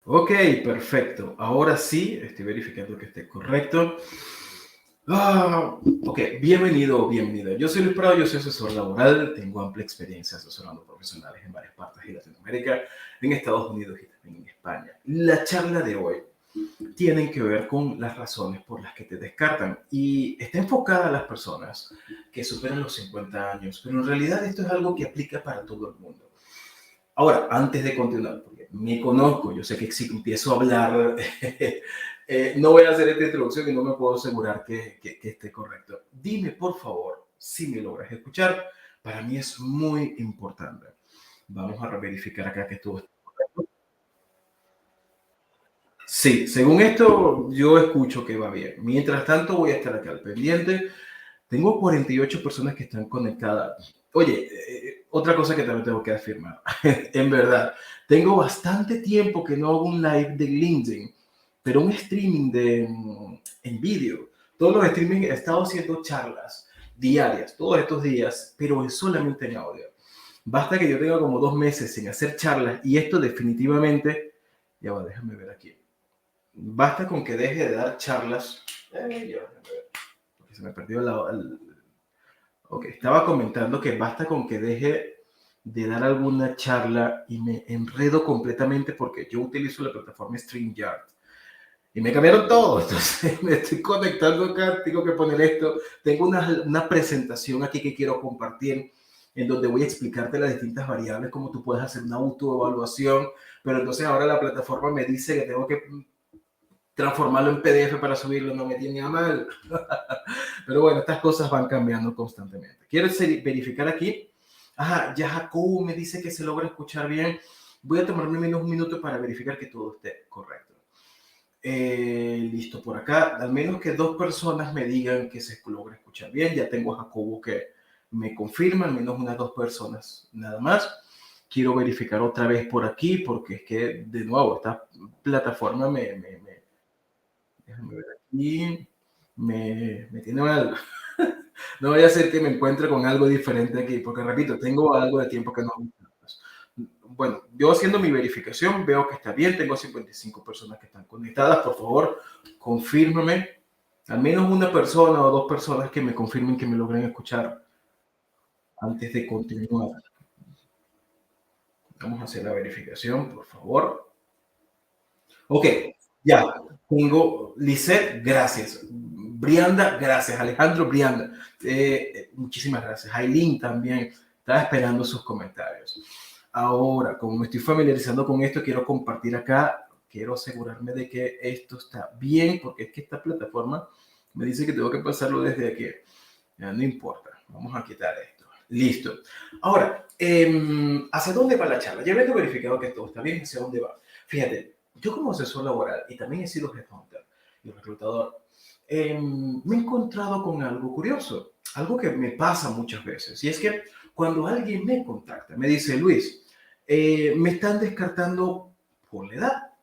Ok, perfecto. Ahora sí, estoy verificando que esté correcto. Ok, bienvenido o bienvenida. Yo soy Luis Prado, yo soy asesor laboral, tengo amplia experiencia asesorando profesionales en varias partes de Latinoamérica, en Estados Unidos y también en España. La charla de hoy tiene que ver con las razones por las que te descartan y está enfocada a las personas que superan los 50 años, pero en realidad esto es algo que aplica para todo el mundo. Ahora, antes de continuar, porque me conozco, yo sé que si empiezo a hablar, no voy a hacer esta introducción y no me puedo asegurar que esté correcto. Dime, por favor, si me logras escuchar. Para mí es muy importante. Vamos a verificar acá que todo está correcto. Sí, según esto, yo escucho que va bien. Mientras tanto, voy a estar acá al pendiente. Tengo 48 personas que están conectadas. Oye, otra cosa que también tengo que afirmar, en verdad, tengo bastante tiempo que no hago un live de LinkedIn, pero un streaming en vídeo. Todos los streaming he estado haciendo charlas diarias, todos estos días, pero es solamente en audio. Basta que yo tenga como 2 meses sin hacer charlas y esto definitivamente, ya va, déjame ver aquí. Basta con que deje de dar charlas. Ya, porque se me perdió Ok, estaba comentando que basta con que deje de dar alguna charla y me enredo completamente porque yo utilizo la plataforma StreamYard y me cambiaron todo. Entonces me estoy conectando acá, tengo que poner esto. Tengo una presentación aquí que quiero compartir en donde voy a explicarte las distintas variables, cómo tú puedes hacer una autoevaluación, pero entonces ahora la plataforma me dice que tengo que transformarlo en PDF para subirlo, no me tiene a mal. Pero bueno, estas cosas van cambiando constantemente. ¿Quieres verificar aquí? Ajá, ya Jacobo me dice que se logra escuchar bien. Voy a tomarme menos un minuto para verificar que todo esté correcto. Listo por acá. Al menos que 2 personas me digan que se logra escuchar bien. Ya tengo a Jacobo que me confirma, al menos unas 2 personas nada más. Quiero verificar otra vez por aquí porque es que, de nuevo, esta plataforma déjame ver aquí, me tiene mal. No vaya a ser que me encuentre con algo diferente aquí, porque repito, tengo algo de tiempo que no. Bueno, yo haciendo mi verificación veo que está bien, tengo 55 personas que están conectadas, por favor, confírmame, al menos una persona o 2 personas que me confirmen que me logren escuchar antes de continuar. Vamos a hacer la verificación, por favor. Ok, ya, tengo Lisette, gracias. Brianda, gracias. Alejandro, Brianda, muchísimas gracias. Aileen también, estaba esperando sus comentarios. Ahora, como me estoy familiarizando con esto, quiero compartir acá, quiero asegurarme de que esto está bien, porque es que esta plataforma me dice que tengo que pasarlo desde aquí. Ya, no importa, vamos a quitar esto. Listo. Ahora, ¿hacia dónde va la charla? Ya habiendo verificado que todo está bien, ¿hacia dónde va? Fíjate, yo como asesor laboral y también he sido headhunter y reclutador, me he encontrado con algo curioso, algo que me pasa muchas veces, y es que cuando alguien me contacta, me dice, Luis, me están descartando por la edad.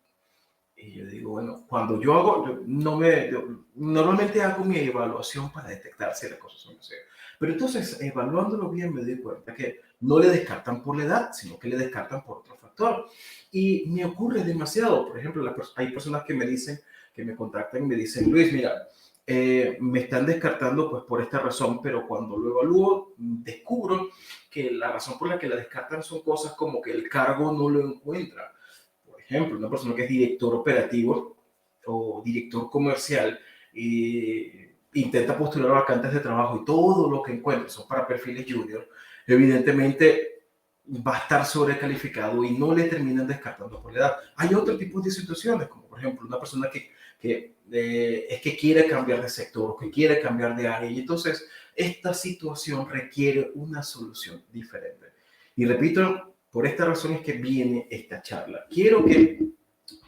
Y yo digo, bueno, cuando yo hago, yo normalmente hago mi evaluación para detectar si las cosas son así. Pero entonces, evaluándolo bien, me di cuenta que no le descartan por la edad, sino que le descartan por otro factor. Y me ocurre demasiado. Por ejemplo, hay personas que me dicen, que me contactan y me dicen, Luis, mira, me están descartando pues por esta razón, pero cuando lo evalúo, descubro que la razón por la que la descartan son cosas como que el cargo no lo encuentra. Por ejemplo, una persona que es director operativo o director comercial y intenta postular vacantes de trabajo y todo lo que encuentra son para perfiles junior, evidentemente va a estar sobrecalificado y no le terminan descartando por la edad. Hay otro tipo de situaciones, como por ejemplo una persona que es que quiere cambiar de sector o que quiere cambiar de área y entonces esta situación requiere una solución diferente. Y repito, por esta razón es que viene esta charla. Quiero que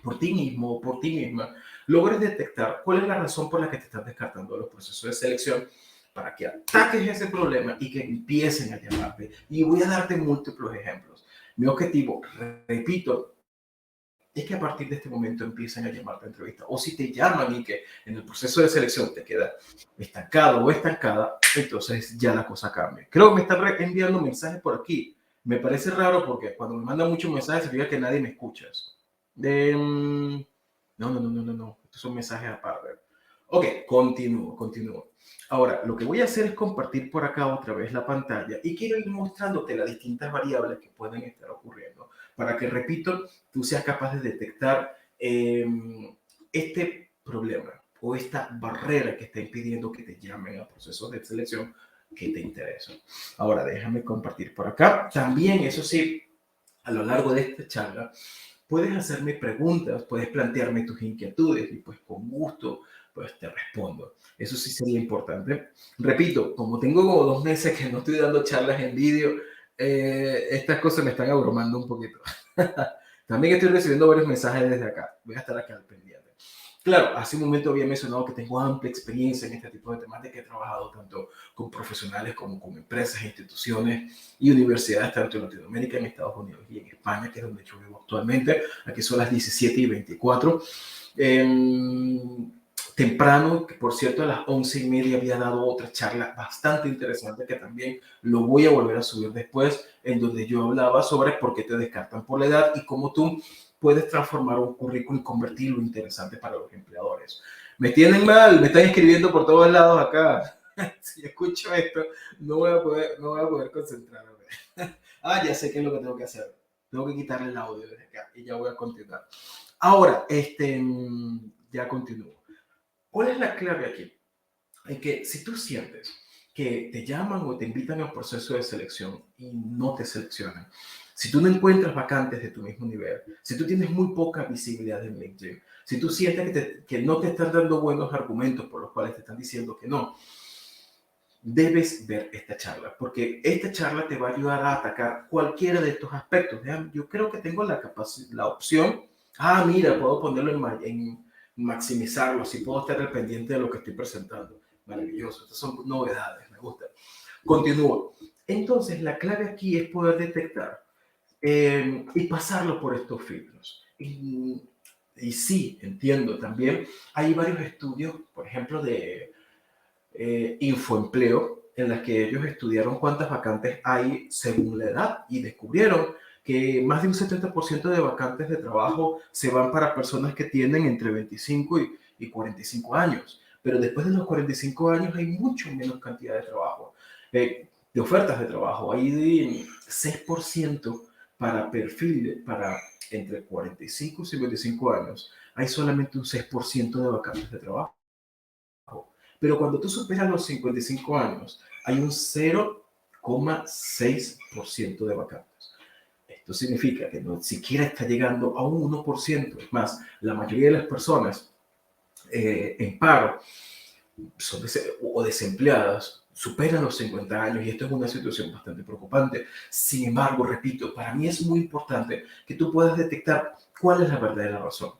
por ti mismo o por ti misma logres detectar cuál es la razón por la que te están descartando los procesos de selección para que ataques ese problema y que empiecen a llamarte. Y voy a darte múltiples ejemplos. Mi objetivo, repito, es que a partir de este momento empiecen a llamarte a entrevista. O si te llaman y que en el proceso de selección te queda estancado o estancada, entonces ya la cosa cambia. Creo que me están enviando mensajes por aquí. Me parece raro porque cuando me mandan muchos mensajes significa que nadie me escucha. No. Estos son mensajes aparte. Ok, continúo. Ahora, lo que voy a hacer es compartir por acá otra vez la pantalla y quiero ir mostrándote las distintas variables que pueden estar ocurriendo para que, repito, tú seas capaz de detectar este problema o esta barrera que está impidiendo que te llamen a procesos de selección que te interesan. Ahora, déjame compartir por acá. También, eso sí, a lo largo de esta charla, puedes hacerme preguntas, puedes plantearme tus inquietudes y pues con gusto pues te respondo. Eso sí sería importante. Repito, como tengo como 2 meses que no estoy dando charlas en vídeo, estas cosas me están abrumando un poquito. También estoy recibiendo varios mensajes desde acá. Voy a estar acá al pendiente. Claro, hace un momento había mencionado que tengo amplia experiencia en este tipo de temática. He trabajado tanto con profesionales como con empresas, instituciones y universidades, tanto en Latinoamérica, en Estados Unidos y en España, que es donde yo vivo actualmente. Aquí son las 17:24. Temprano, que por cierto a las 11:30 había dado otra charla bastante interesante que también lo voy a volver a subir después, en donde yo hablaba sobre por qué te descartan por la edad y cómo tú puedes transformar un currículum y convertirlo en interesante para los empleadores. Me tienen mal, me están escribiendo por todos lados acá. Si escucho esto, no voy a poder concentrarme. Ya sé qué es lo que tengo que hacer. Tengo que quitarle el audio desde acá y ya voy a continuar. Ahora, ya continúo. ¿Cuál es la clave aquí? En que si tú sientes que te llaman o te invitan a un proceso de selección y no te seleccionan, si tú no encuentras vacantes de tu mismo nivel, si tú tienes muy poca visibilidad en LinkedIn, si tú sientes que no te están dando buenos argumentos por los cuales te están diciendo que no, debes ver esta charla, porque esta charla te va a ayudar a atacar cualquiera de estos aspectos. Vean, yo creo que tengo la opción, mira, puedo ponerlo en maximizarlo, así puedo estar al pendiente de lo que estoy presentando. Maravilloso, estas son novedades, me gusta. Continúo. Entonces, la clave aquí es poder detectar y pasarlo por estos filtros. Y sí, entiendo también, hay varios estudios, por ejemplo, de Infoempleo, en las que ellos estudiaron cuántas vacantes hay según la edad y descubrieron que más de un 70% de vacantes de trabajo se van para personas que tienen entre 25 y 45 años. Pero después de los 45 años hay mucho menos cantidad de trabajo, de ofertas de trabajo. Hay de 6% para perfil, para entre 45 y 55 años. Hay solamente un 6% de vacantes de trabajo. Pero cuando tú superas los 55 años, hay un 0,6% de vacantes. Esto significa que no siquiera está llegando a un 1%. Es más, la mayoría de las personas en paro o desempleadas superan los 50 años y esto es una situación bastante preocupante. Sin embargo, repito, para mí es muy importante que tú puedas detectar cuál es la verdadera razón.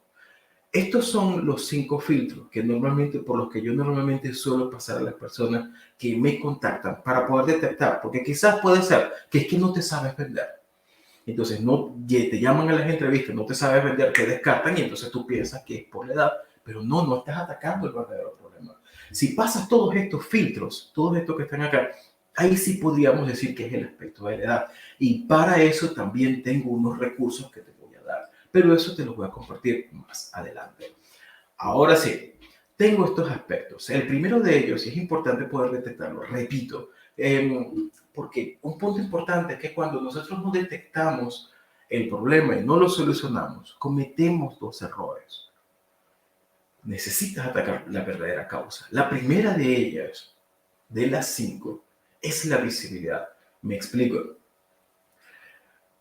Estos son los 5 filtros que normalmente, por los que yo normalmente suelo pasar a las personas que me contactan para poder detectar, porque quizás puede ser que es que no te sabes vender. Entonces no te llaman a las entrevistas, no te sabes vender, te descartan y entonces tú piensas que es por la edad, pero no estás atacando el verdadero problema. Si pasas todos estos filtros, todos estos que están acá, ahí sí podríamos decir que es el aspecto de la edad. Y para eso también tengo unos recursos que te voy a dar, pero eso te los voy a compartir más adelante. Ahora sí, tengo estos aspectos. El primero de ellos, y es importante poder detectarlo, repito, porque un punto importante es que cuando nosotros no detectamos el problema y no lo solucionamos, cometemos 2 errores. Necesitas atacar la verdadera causa. La primera de ellas, de las 5, es la visibilidad. Me explico.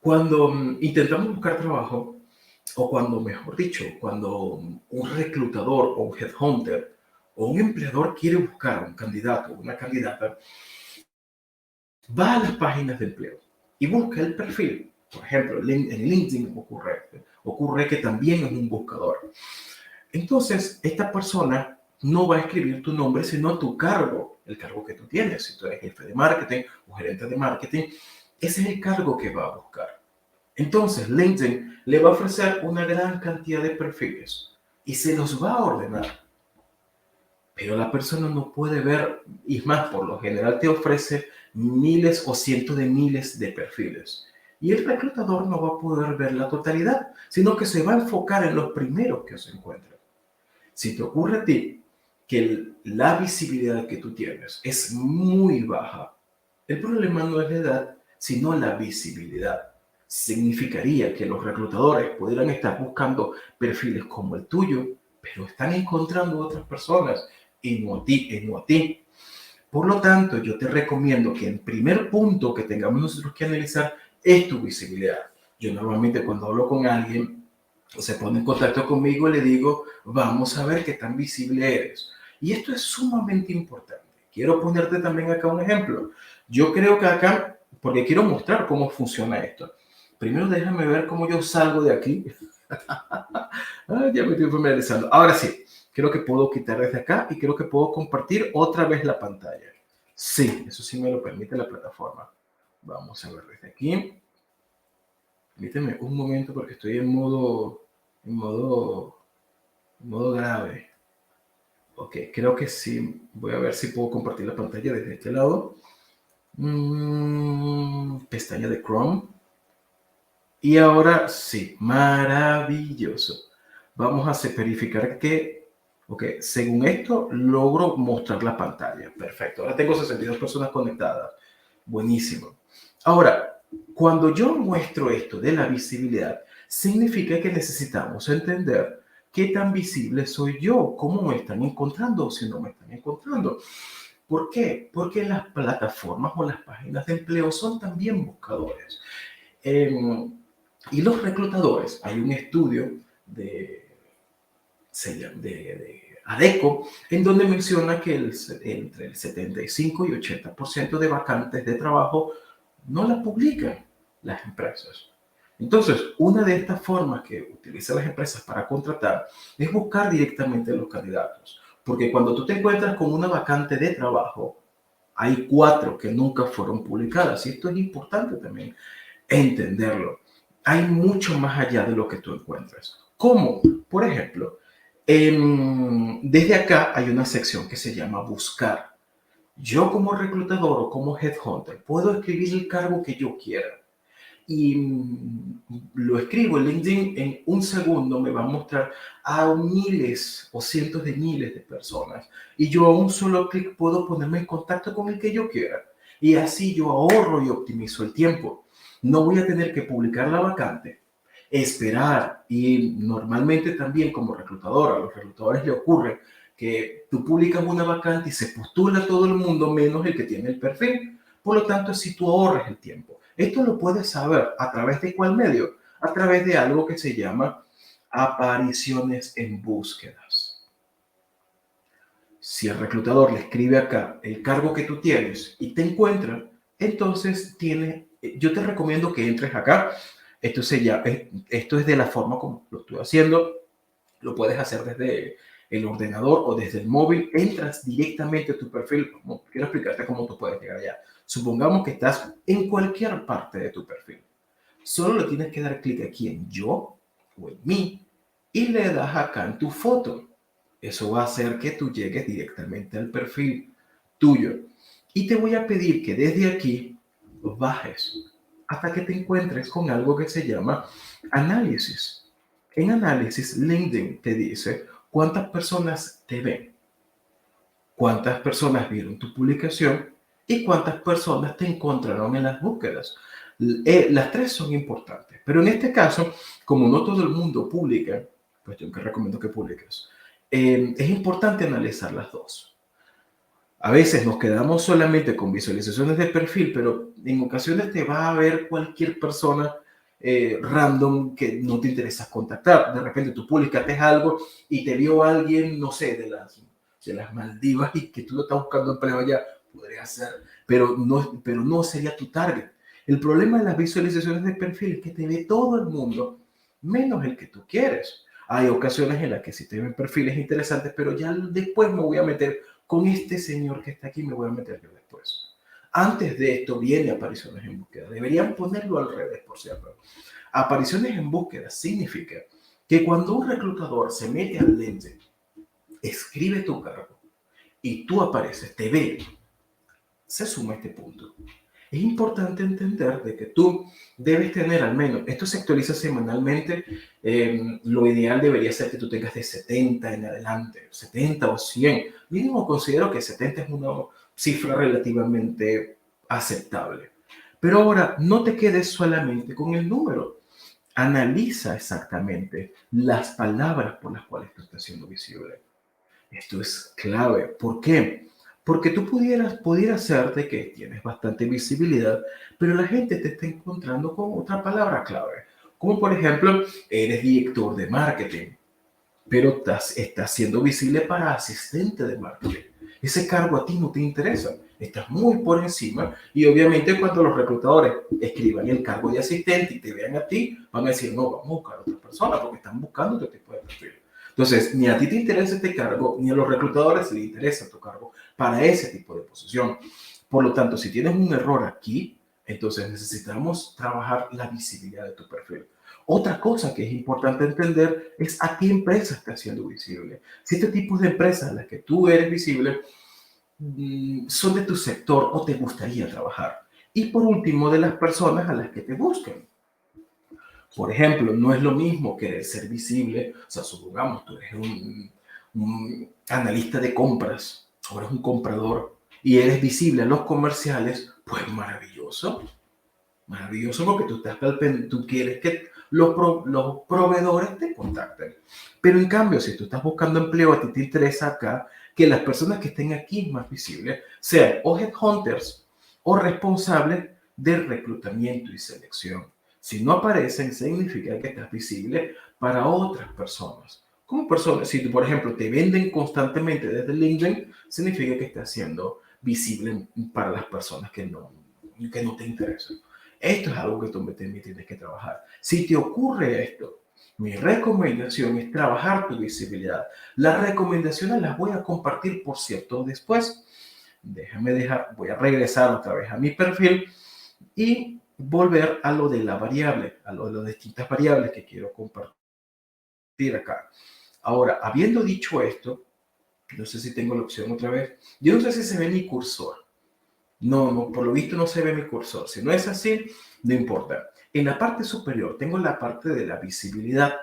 Cuando intentamos buscar trabajo, o cuando, mejor dicho, cuando un reclutador o un headhunter o un empleador quiere buscar a un candidato o una candidata, va a las páginas de empleo y busca el perfil. Por ejemplo, en LinkedIn ocurre que también es un buscador. Entonces, esta persona no va a escribir tu nombre, sino tu cargo, el cargo que tú tienes. Si tú eres jefe de marketing o gerente de marketing, ese es el cargo que va a buscar. Entonces, LinkedIn le va a ofrecer una gran cantidad de perfiles y se los va a ordenar. Pero la persona no puede ver, y más, por lo general te ofrece miles o cientos de miles de perfiles. Y el reclutador no va a poder ver la totalidad, sino que se va a enfocar en los primeros que se encuentran. Si te ocurre a ti que la visibilidad que tú tienes es muy baja, el problema no es la edad, sino la visibilidad. Significaría que los reclutadores pudieran estar buscando perfiles como el tuyo, pero están encontrando otras personas y no a ti, y no a ti. Por lo tanto, yo te recomiendo que el primer punto que tengamos nosotros que analizar es tu visibilidad. Yo normalmente cuando hablo con alguien, se pone en contacto conmigo y le digo, vamos a ver qué tan visible eres. Y esto es sumamente importante. Quiero ponerte también acá un ejemplo. Yo creo que acá, porque quiero mostrar cómo funciona esto. Primero déjame ver cómo yo salgo de aquí. Ya me estoy familiarizando. Ahora sí, creo que puedo quitar desde acá y creo que puedo compartir otra vez la pantalla. Sí, eso sí me lo permite la plataforma. Vamos a ver desde aquí. Permíteme un momento porque estoy en modo, en modo grave. Ok, creo que sí. Voy a ver si puedo compartir la pantalla desde este lado. Pestaña de Chrome. Y ahora sí, maravilloso. Vamos a verificar que, ok, según esto logro mostrar la pantalla. Perfecto. Ahora tengo 62 personas conectadas. Buenísimo. Ahora, cuando yo muestro esto de la visibilidad, significa que necesitamos entender qué tan visible soy yo, cómo me están encontrando o si no me están encontrando. ¿Por qué? Porque las plataformas o las páginas de empleo son también buscadores. Eh, y los reclutadores, hay un estudio de ADECO, en donde menciona que entre el 75 y 80% de vacantes de trabajo no las publican las empresas. Entonces, una de estas formas que utilizan las empresas para contratar es buscar directamente a los candidatos. Porque cuando tú te encuentras con una vacante de trabajo, hay 4 que nunca fueron publicadas. Y esto es importante también entenderlo. Hay mucho más allá de lo que tú encuentras. ¿Cómo? Por ejemplo, desde acá hay una sección que se llama buscar. Yo como reclutador o como headhunter puedo escribir el cargo que yo quiera y lo escribo en LinkedIn, en un segundo me va a mostrar a miles o cientos de miles de personas y yo a un solo clic puedo ponerme en contacto con el que yo quiera y así yo ahorro y optimizo el tiempo. No voy a tener que publicar la vacante, esperar y normalmente también como reclutador, a los reclutadores le ocurre que tú publicas una vacante y se postula todo el mundo menos el que tiene el perfil. Por lo tanto, si tú ahorras el tiempo. Esto lo puedes saber a través de cuál medio, a través de algo que se llama apariciones en búsquedas. Si el reclutador le escribe acá el cargo que tú tienes y te encuentra, entonces yo te recomiendo que entres acá. Esto es de la forma como lo estoy haciendo. Lo puedes hacer desde el ordenador o desde el móvil. Entras directamente a tu perfil. Quiero explicarte cómo tú puedes llegar allá. Supongamos que estás en cualquier parte de tu perfil. Solo le tienes que dar clic aquí en yo o en mí y le das acá en tu foto. Eso va a hacer que tú llegues directamente al perfil tuyo. Y te voy a pedir que desde aquí bajes hasta que te encuentres con algo que se llama análisis. En análisis, LinkedIn te dice cuántas personas te ven, cuántas personas vieron tu publicación y cuántas personas te encontraron en las búsquedas. Las 3 son importantes, pero en este caso, como no todo el mundo publica, pues yo te recomiendo que publiques. Es importante analizar las 2. A veces nos quedamos solamente con visualizaciones de perfil, pero en ocasiones te va a ver cualquier persona random que no te interesa contactar. De repente tú publicaste algo y te vio alguien, no sé, de las Maldivas y que tú no estás buscando empleo allá, podría ser, pero no sería tu target. El problema de las visualizaciones de perfil es que te ve todo el mundo, menos el que tú quieres. Hay ocasiones en las que sí te ven perfiles interesantes, pero ya después me voy a meter con este señor que está aquí, me voy a meter yo después. Antes de esto viene apariciones en búsqueda. Deberían ponerlo al revés, por cierto. Apariciones en búsqueda significa que cuando un reclutador se mete al LinkedIn, escribe tu cargo y tú apareces, te ve, se suma este punto. Es importante entender de que tú debes tener al menos, esto se actualiza semanalmente, lo ideal debería ser que tú tengas de 70 en adelante, 70 o 100. Mínimo considero que 70 es una cifra relativamente aceptable. Pero ahora, no te quedes solamente con el número. Analiza exactamente las palabras por las cuales tú estás siendo visible. Esto es clave. ¿Por qué? Porque tú pudieras ser de que tienes bastante visibilidad, pero la gente te está encontrando con otra palabra clave. Como por ejemplo, eres director de marketing, pero estás siendo visible para asistente de marketing. Ese cargo a ti no te interesa, estás muy por encima y obviamente cuando los reclutadores escriban el cargo de asistente y te vean a ti, van a decir, no, vamos a buscar a otra persona porque están buscando otro tipo de perfil. Entonces, ni a ti te interesa este cargo, ni a los reclutadores les interesa tu cargo para ese tipo de posición. Por lo tanto, si tienes un error aquí, entonces necesitamos trabajar la visibilidad de tu perfil. Otra cosa que es importante entender es a qué empresa estás siendo visible. Si este tipo de empresas en las que tú eres visible son de tu sector o te gustaría trabajar. Y por último, de las personas a las que te buscan. Por ejemplo, no es lo mismo querer ser visible, o sea, supongamos tú eres un analista de compras, o eres un comprador y eres visible a los comerciales, pues maravilloso, maravilloso porque tú quieres que los proveedores te contacten. Pero en cambio, si tú estás buscando empleo, a ti te interesa acá que las personas que estén aquí más visibles sean o headhunters o responsables de reclutamiento y selección. Si no aparecen, significa que estás visible para otras personas. Como personas, si tú, por ejemplo, te venden constantemente desde LinkedIn, significa que estás siendo visible para las personas que no te interesan. Esto es algo que tú me tienes que trabajar. Si te ocurre esto, mi recomendación es trabajar tu visibilidad. Las recomendaciones las voy a compartir, por cierto, después. Voy a regresar otra vez a mi perfil y volver a lo de la variable, a lo de las distintas variables que quiero compartir acá. Ahora, habiendo dicho esto, no sé si tengo la opción otra vez. Yo no sé si se ve mi cursor. No, no, por lo visto no se ve mi cursor. Si no es así, no importa. En la parte superior tengo la parte de la visibilidad.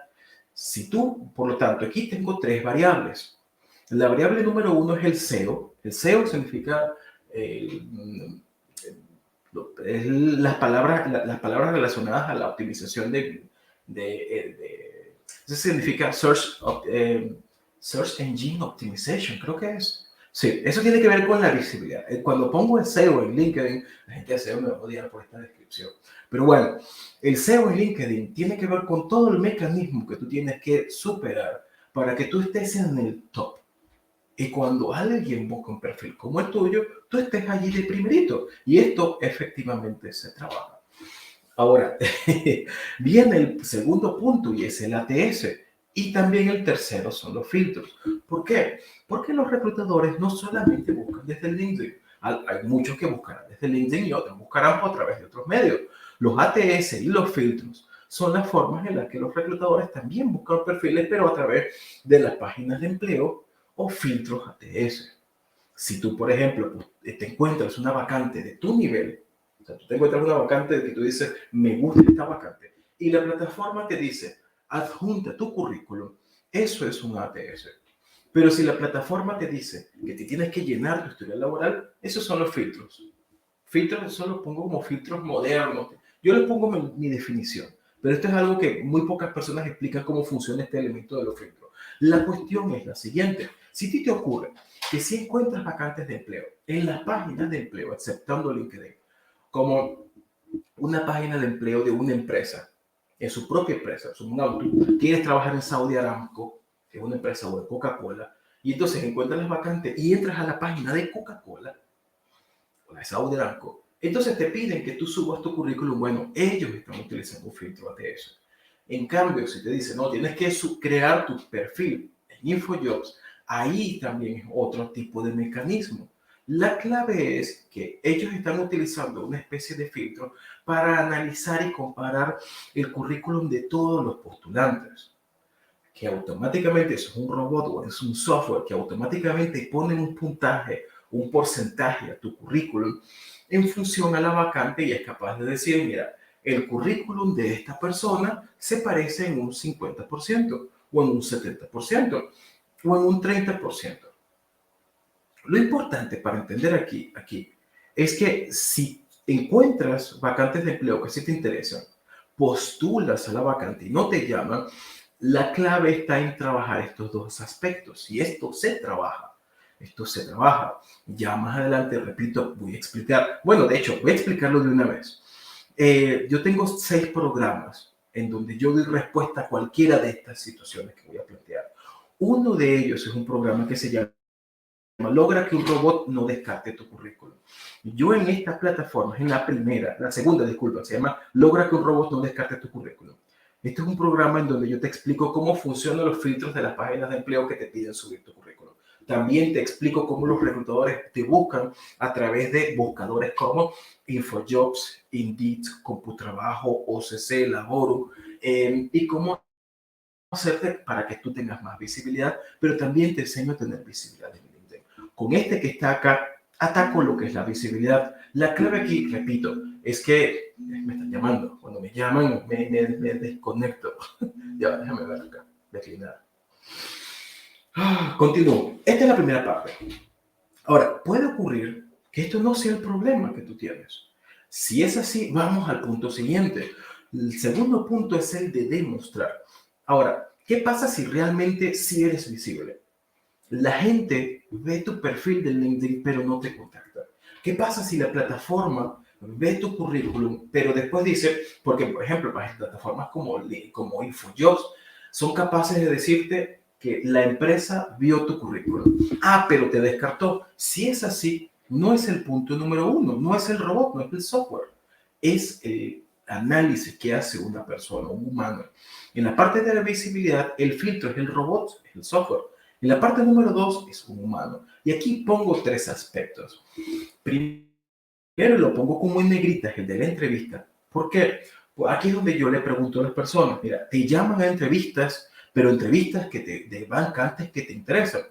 Si tú, por lo tanto, aquí tengo tres variables. La variable número uno es el SEO. El SEO significa eh, las palabras relacionadas a la optimización eso significa Search Engine Optimization, creo que es. Sí, eso tiene que ver con la visibilidad. Cuando pongo el SEO en LinkedIn, la gente de SEO me va a odiar por esta descripción. Pero bueno, el SEO en LinkedIn tiene que ver con todo el mecanismo que tú tienes que superar para que tú estés en el top. Y cuando alguien busca un perfil como el tuyo, tú estés allí de primerito. Y esto efectivamente se trabaja. Ahora, viene el segundo punto y es el ATS. Y también el tercero son los filtros. ¿Por qué? Porque los reclutadores no solamente buscan desde el LinkedIn. Hay muchos que buscarán desde LinkedIn y otros buscarán a través de otros medios. Los ATS y los filtros son las formas en las que los reclutadores también buscan perfiles, pero a través de las páginas de empleo o filtros ATS. Si tú, por ejemplo, te encuentras una vacante de tu nivel, o sea, tú te encuentras una vacante que tú dices, me gusta esta vacante, y la plataforma te dice, adjunta tu currículum, eso es un ATS. Pero si la plataforma te dice que te tienes que llenar tu historial laboral, esos son los filtros. Filtros, eso los pongo como filtros modernos. Yo les pongo mi definición, pero esto es algo que muy pocas personas explican cómo funciona este elemento de los filtros. La cuestión es la siguiente. Si a ti te ocurre que si encuentras vacantes de empleo en las páginas de empleo, aceptando LinkedIn, como una página de empleo de una empresa, en su propia empresa, tú quieres trabajar en Saudi Aramco, que es una empresa o de Coca-Cola, y entonces encuentras las vacantes y entras a la página de Coca-Cola, o de Saudi Aramco, entonces te piden que tú subas tu currículum. Bueno, ellos están utilizando un filtro ATS. En cambio, si te dicen, no, tienes que crear tu perfil en InfoJobs, ahí también es otro tipo de mecanismo. La clave es que ellos están utilizando una especie de filtro para analizar y comparar el currículum de todos los postulantes, que automáticamente es un robot o es un software que automáticamente pone un puntaje un porcentaje a tu currículum en función a la vacante y es capaz de decir, mira, el currículum de esta persona se parece en un 50% o en un 70% o en un 30%. Lo importante para entender aquí es que si encuentras vacantes de empleo que sí te interesan, postulas a la vacante y no te llaman, la clave está en trabajar estos dos aspectos. Y esto se trabaja. Esto se trabaja. Ya más adelante, repito, voy a explicar. Bueno, de hecho, voy a explicarlo de una vez. Yo tengo 6 programas en donde yo doy respuesta a cualquiera de estas situaciones que voy a plantear. Uno de ellos es un programa que se llama Logra que un robot no descarte tu currículum. Yo en esta plataforma, en la segunda, disculpa, se llama Logra que un robot no descarte tu currículum. Este es un programa en donde yo te explico cómo funcionan los filtros de las páginas de empleo que te piden subir tu currículum. También te explico cómo los reclutadores te buscan a través de buscadores como InfoJobs, Indeed, CompuTrabajo, OCC, Laboro, y cómo hacerte para que tú tengas más visibilidad, pero también te enseño a tener visibilidad en LinkedIn. Con este que está acá, ataco lo que es la visibilidad. La clave aquí, repito, es que me están llamando. Cuando me llaman, me desconecto. Ya, déjame ver acá, declinar. Continúo. Esta es la primera parte. Ahora, puede ocurrir que esto no sea el problema que tú tienes. Si es así, vamos al punto siguiente. El segundo punto es el de demostrar. Ahora, ¿qué pasa si realmente sí eres visible? La gente ve tu perfil de LinkedIn, pero no te contacta. ¿Qué pasa si la plataforma ve tu currículum, pero después dice, porque por ejemplo, plataformas como InfoJobs son capaces de decirte que la empresa vio tu currículum. Pero te descartó. Si es así, no es el punto número uno, no es el robot, no es el software, es el análisis que hace una persona, un humano. En la parte de la visibilidad, el filtro es el robot, es el software. En la parte número 2 es un humano. Y aquí pongo 3 aspectos. Primero lo pongo como en negrita, el de la entrevista. ¿Por qué? Pues aquí es donde yo le pregunto a las personas, mira, te llaman a entrevistas, pero entrevistas de vacantes que te interesan.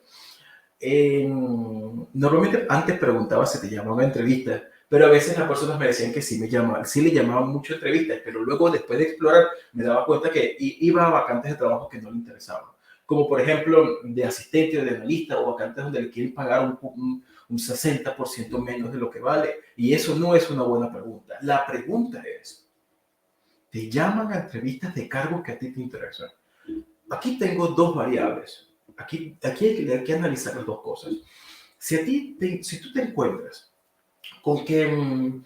Normalmente antes preguntaba si te llamaban a entrevistas, pero a veces las personas me decían que sí me llamaban, sí le llamaban mucho a entrevistas, pero luego después de explorar me daba cuenta que iba a vacantes de trabajo que no le interesaban, como por ejemplo de asistente o de analista o vacantes donde le quieren pagar un 60% menos de lo que vale, y eso no es una buena pregunta. La pregunta es, ¿te llaman a entrevistas de cargos que a ti te interesan? Aquí tengo dos variables. Aquí hay que analizar las dos cosas. Si tú te encuentras con que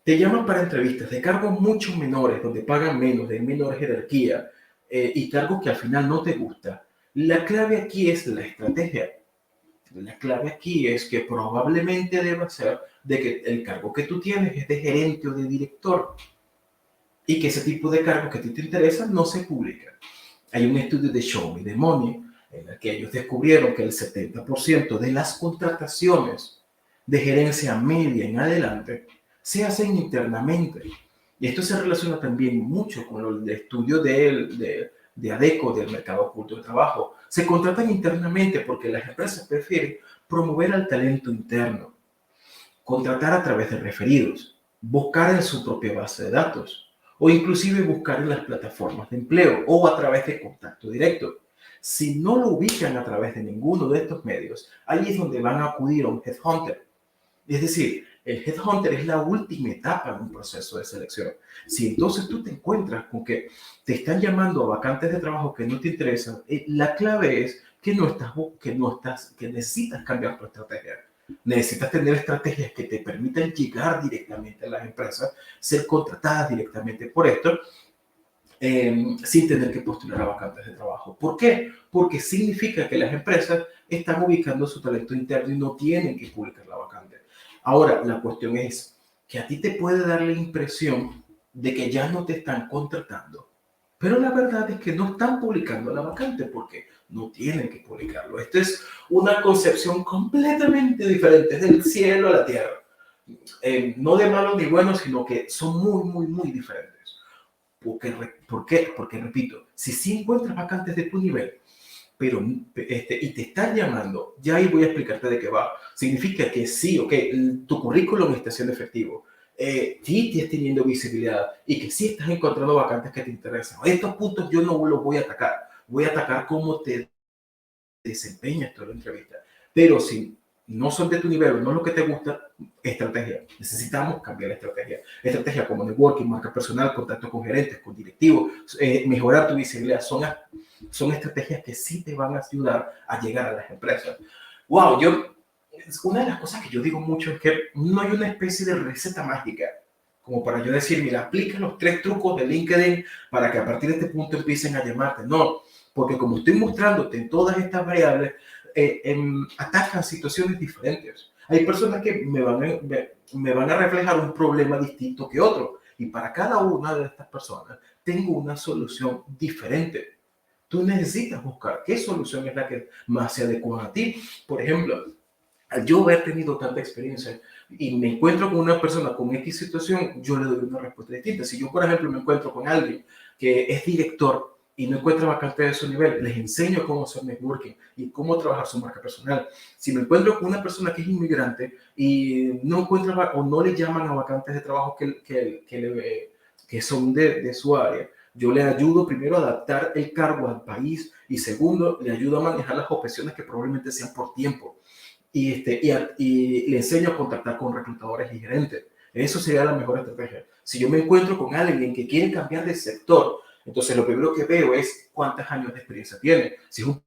te llaman para entrevistas de cargos mucho menores, donde pagan menos, de menor jerarquía, y cargos que al final no te gusta, la clave aquí es la estrategia. La clave aquí es que probablemente deba ser de que el cargo que tú tienes es de gerente o de director y que ese tipo de cargos que a ti te interesan no se publican. Hay un estudio de Show Me the Money en el que ellos descubrieron que el 70% de las contrataciones de gerencia media en adelante se hacen internamente. Y esto se relaciona también mucho con el estudio de ADECO, del mercado oculto de trabajo. Se contratan internamente porque las empresas prefieren promover al talento interno, contratar a través de referidos, buscar en su propia base de datos o inclusive buscar en las plataformas de empleo o a través de contacto directo. Si no lo ubican a través de ninguno de estos medios, ahí es donde van a acudir a un headhunter. Es decir, el headhunter es la última etapa en un proceso de selección. Si entonces tú te encuentras con que te están llamando a vacantes de trabajo que no te interesan, la clave es que necesitas cambiar tu estrategia. Necesitas tener estrategias que te permitan llegar directamente a las empresas, ser contratadas directamente por esto, sin tener que postular a vacantes de trabajo. ¿Por qué? Porque significa que las empresas están ubicando su talento interno y no tienen que publicar la vacante. Ahora, la cuestión es que a ti te puede dar la impresión de que ya no te están contratando, pero la verdad es que no están publicando la vacante porque no tienen que publicarlo. Esto es una concepción completamente diferente, es del cielo a la tierra. No de malo ni bueno, sino que son muy diferentes. ¿Por qué? Porque, repito, si sí encuentras vacantes de tu nivel, pero y te están llamando, ya ahí voy a explicarte de qué va. Significa que sí, ok, tu currículum está siendo efectivo, sí estás teniendo visibilidad y que sí estás encontrando vacantes que te interesan. Estos puntos yo no los voy a atacar cómo te desempeñas toda la entrevista. Pero si no son de tu nivel, no es lo que te gusta, estrategia. Necesitamos cambiar la estrategia. Estrategia como networking, marca personal, contacto con gerentes, con directivos, mejorar tu visibilidad. Son estrategias que sí te van a ayudar a llegar a las empresas. Wow, una de las cosas que yo digo mucho es que no hay una especie de receta mágica como para yo decir, mira, aplica los 3 trucos de LinkedIn para que a partir de este punto empiecen a llamarte. No, porque como estoy mostrándote en todas estas variables, atacan situaciones diferentes. Hay personas que me van a reflejar un problema distinto que otro. Y para cada una de estas personas tengo una solución diferente. Tú necesitas buscar qué solución es la que más se adecua a ti. Por ejemplo, al yo haber tenido tanta experiencia y me encuentro con una persona con X situación, yo le doy una respuesta distinta. Si yo, por ejemplo, me encuentro con alguien que es director y no encuentra vacante de su nivel, les enseño cómo hacer networking y cómo trabajar su marca personal. Si me encuentro con una persona que es inmigrante y no encuentra o no le llaman a vacantes de trabajo que son de su área, yo le ayudo primero a adaptar el cargo al país y segundo, le ayudo a manejar las objeciones que probablemente sean por tiempo y le enseño a contactar con reclutadores y gerentes. Eso sería la mejor estrategia. Si yo me encuentro con alguien que quiere cambiar de sector, entonces lo primero que veo es cuántos años de experiencia tiene. Si es un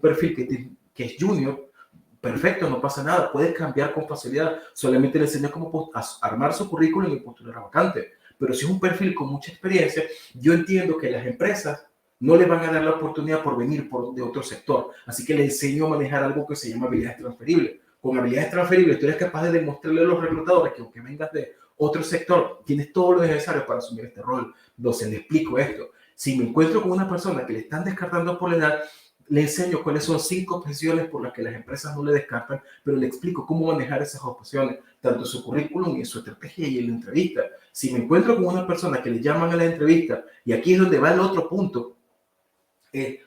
perfil que es junior, perfecto, no pasa nada, puede cambiar con facilidad. Solamente le enseño cómo armar su currículum y postular a vacante. Pero si es un perfil con mucha experiencia, yo entiendo que las empresas no le van a dar la oportunidad por venir de otro sector. Así que le enseño a manejar algo que se llama habilidades transferibles. Con habilidades transferibles, tú eres capaz de demostrarle a los reclutadores que aunque vengas de otro sector, tienes todo lo necesario para asumir este rol. Entonces, le explico esto. Si me encuentro con una persona que le están descartando por la edad, le enseño cuáles son 5 objeciones por las que las empresas no le descartan, pero le explico cómo manejar esas objeciones, tanto en su currículum y en su estrategia y en la entrevista. Si me encuentro con una persona que le llaman a la entrevista, y aquí es donde va el otro punto,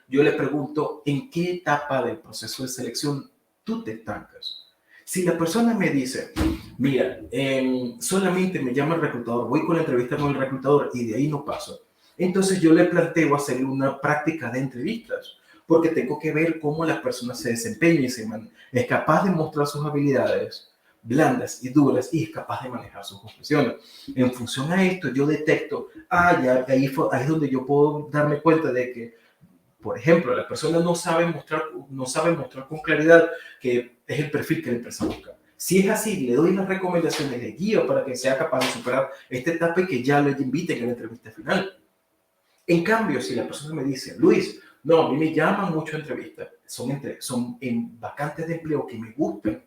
yo le pregunto, ¿en qué etapa del proceso de selección tú te estancas? Si la persona me dice, mira, solamente me llama el reclutador, voy con la entrevista con el reclutador y de ahí no paso, entonces yo le planteo hacerle una práctica de entrevistas, porque tengo que ver cómo la persona se desempeña y es capaz de mostrar sus habilidades blandas y duras y es capaz de manejar sus confesiones. En función a esto, yo detecto, ya ahí es donde yo puedo darme cuenta de que por ejemplo, la persona no sabe mostrar con claridad que es el perfil que la empresa busca. Si es así, le doy las recomendaciones de guía para que sea capaz de superar esta etapa y que ya lo inviten a la entrevista final. En cambio, si la persona me dice, Luis, no, a mí me llaman mucho a entrevistas, son en vacantes de empleo que me gustan,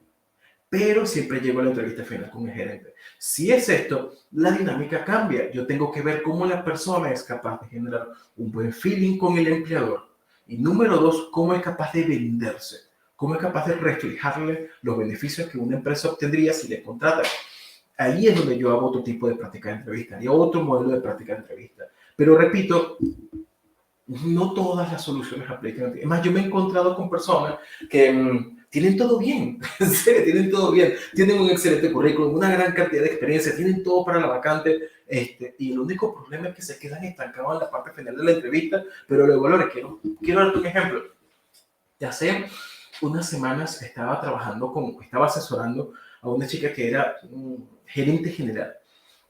pero siempre llego a la entrevista final con el gerente. Si es esto, la dinámica cambia. Yo tengo que ver cómo la persona es capaz de generar un buen feeling con el empleador. Y número 2, cómo es capaz de venderse, cómo es capaz de reflejarle los beneficios que una empresa obtendría si le contrata. Ahí es donde yo hago otro tipo de práctica de entrevista, haría otro modelo de práctica de entrevista. Pero repito, no todas las soluciones aplican. Es más, yo me he encontrado con personas que tienen todo bien, en serio, tienen todo bien, tienen un excelente currículum, una gran cantidad de experiencia, tienen todo para la vacante, y el único problema es que se quedan estancados en la parte final de la entrevista, pero luego les quiero darte un ejemplo. Ya hace unas semanas estaba asesorando a una chica que era gerente general,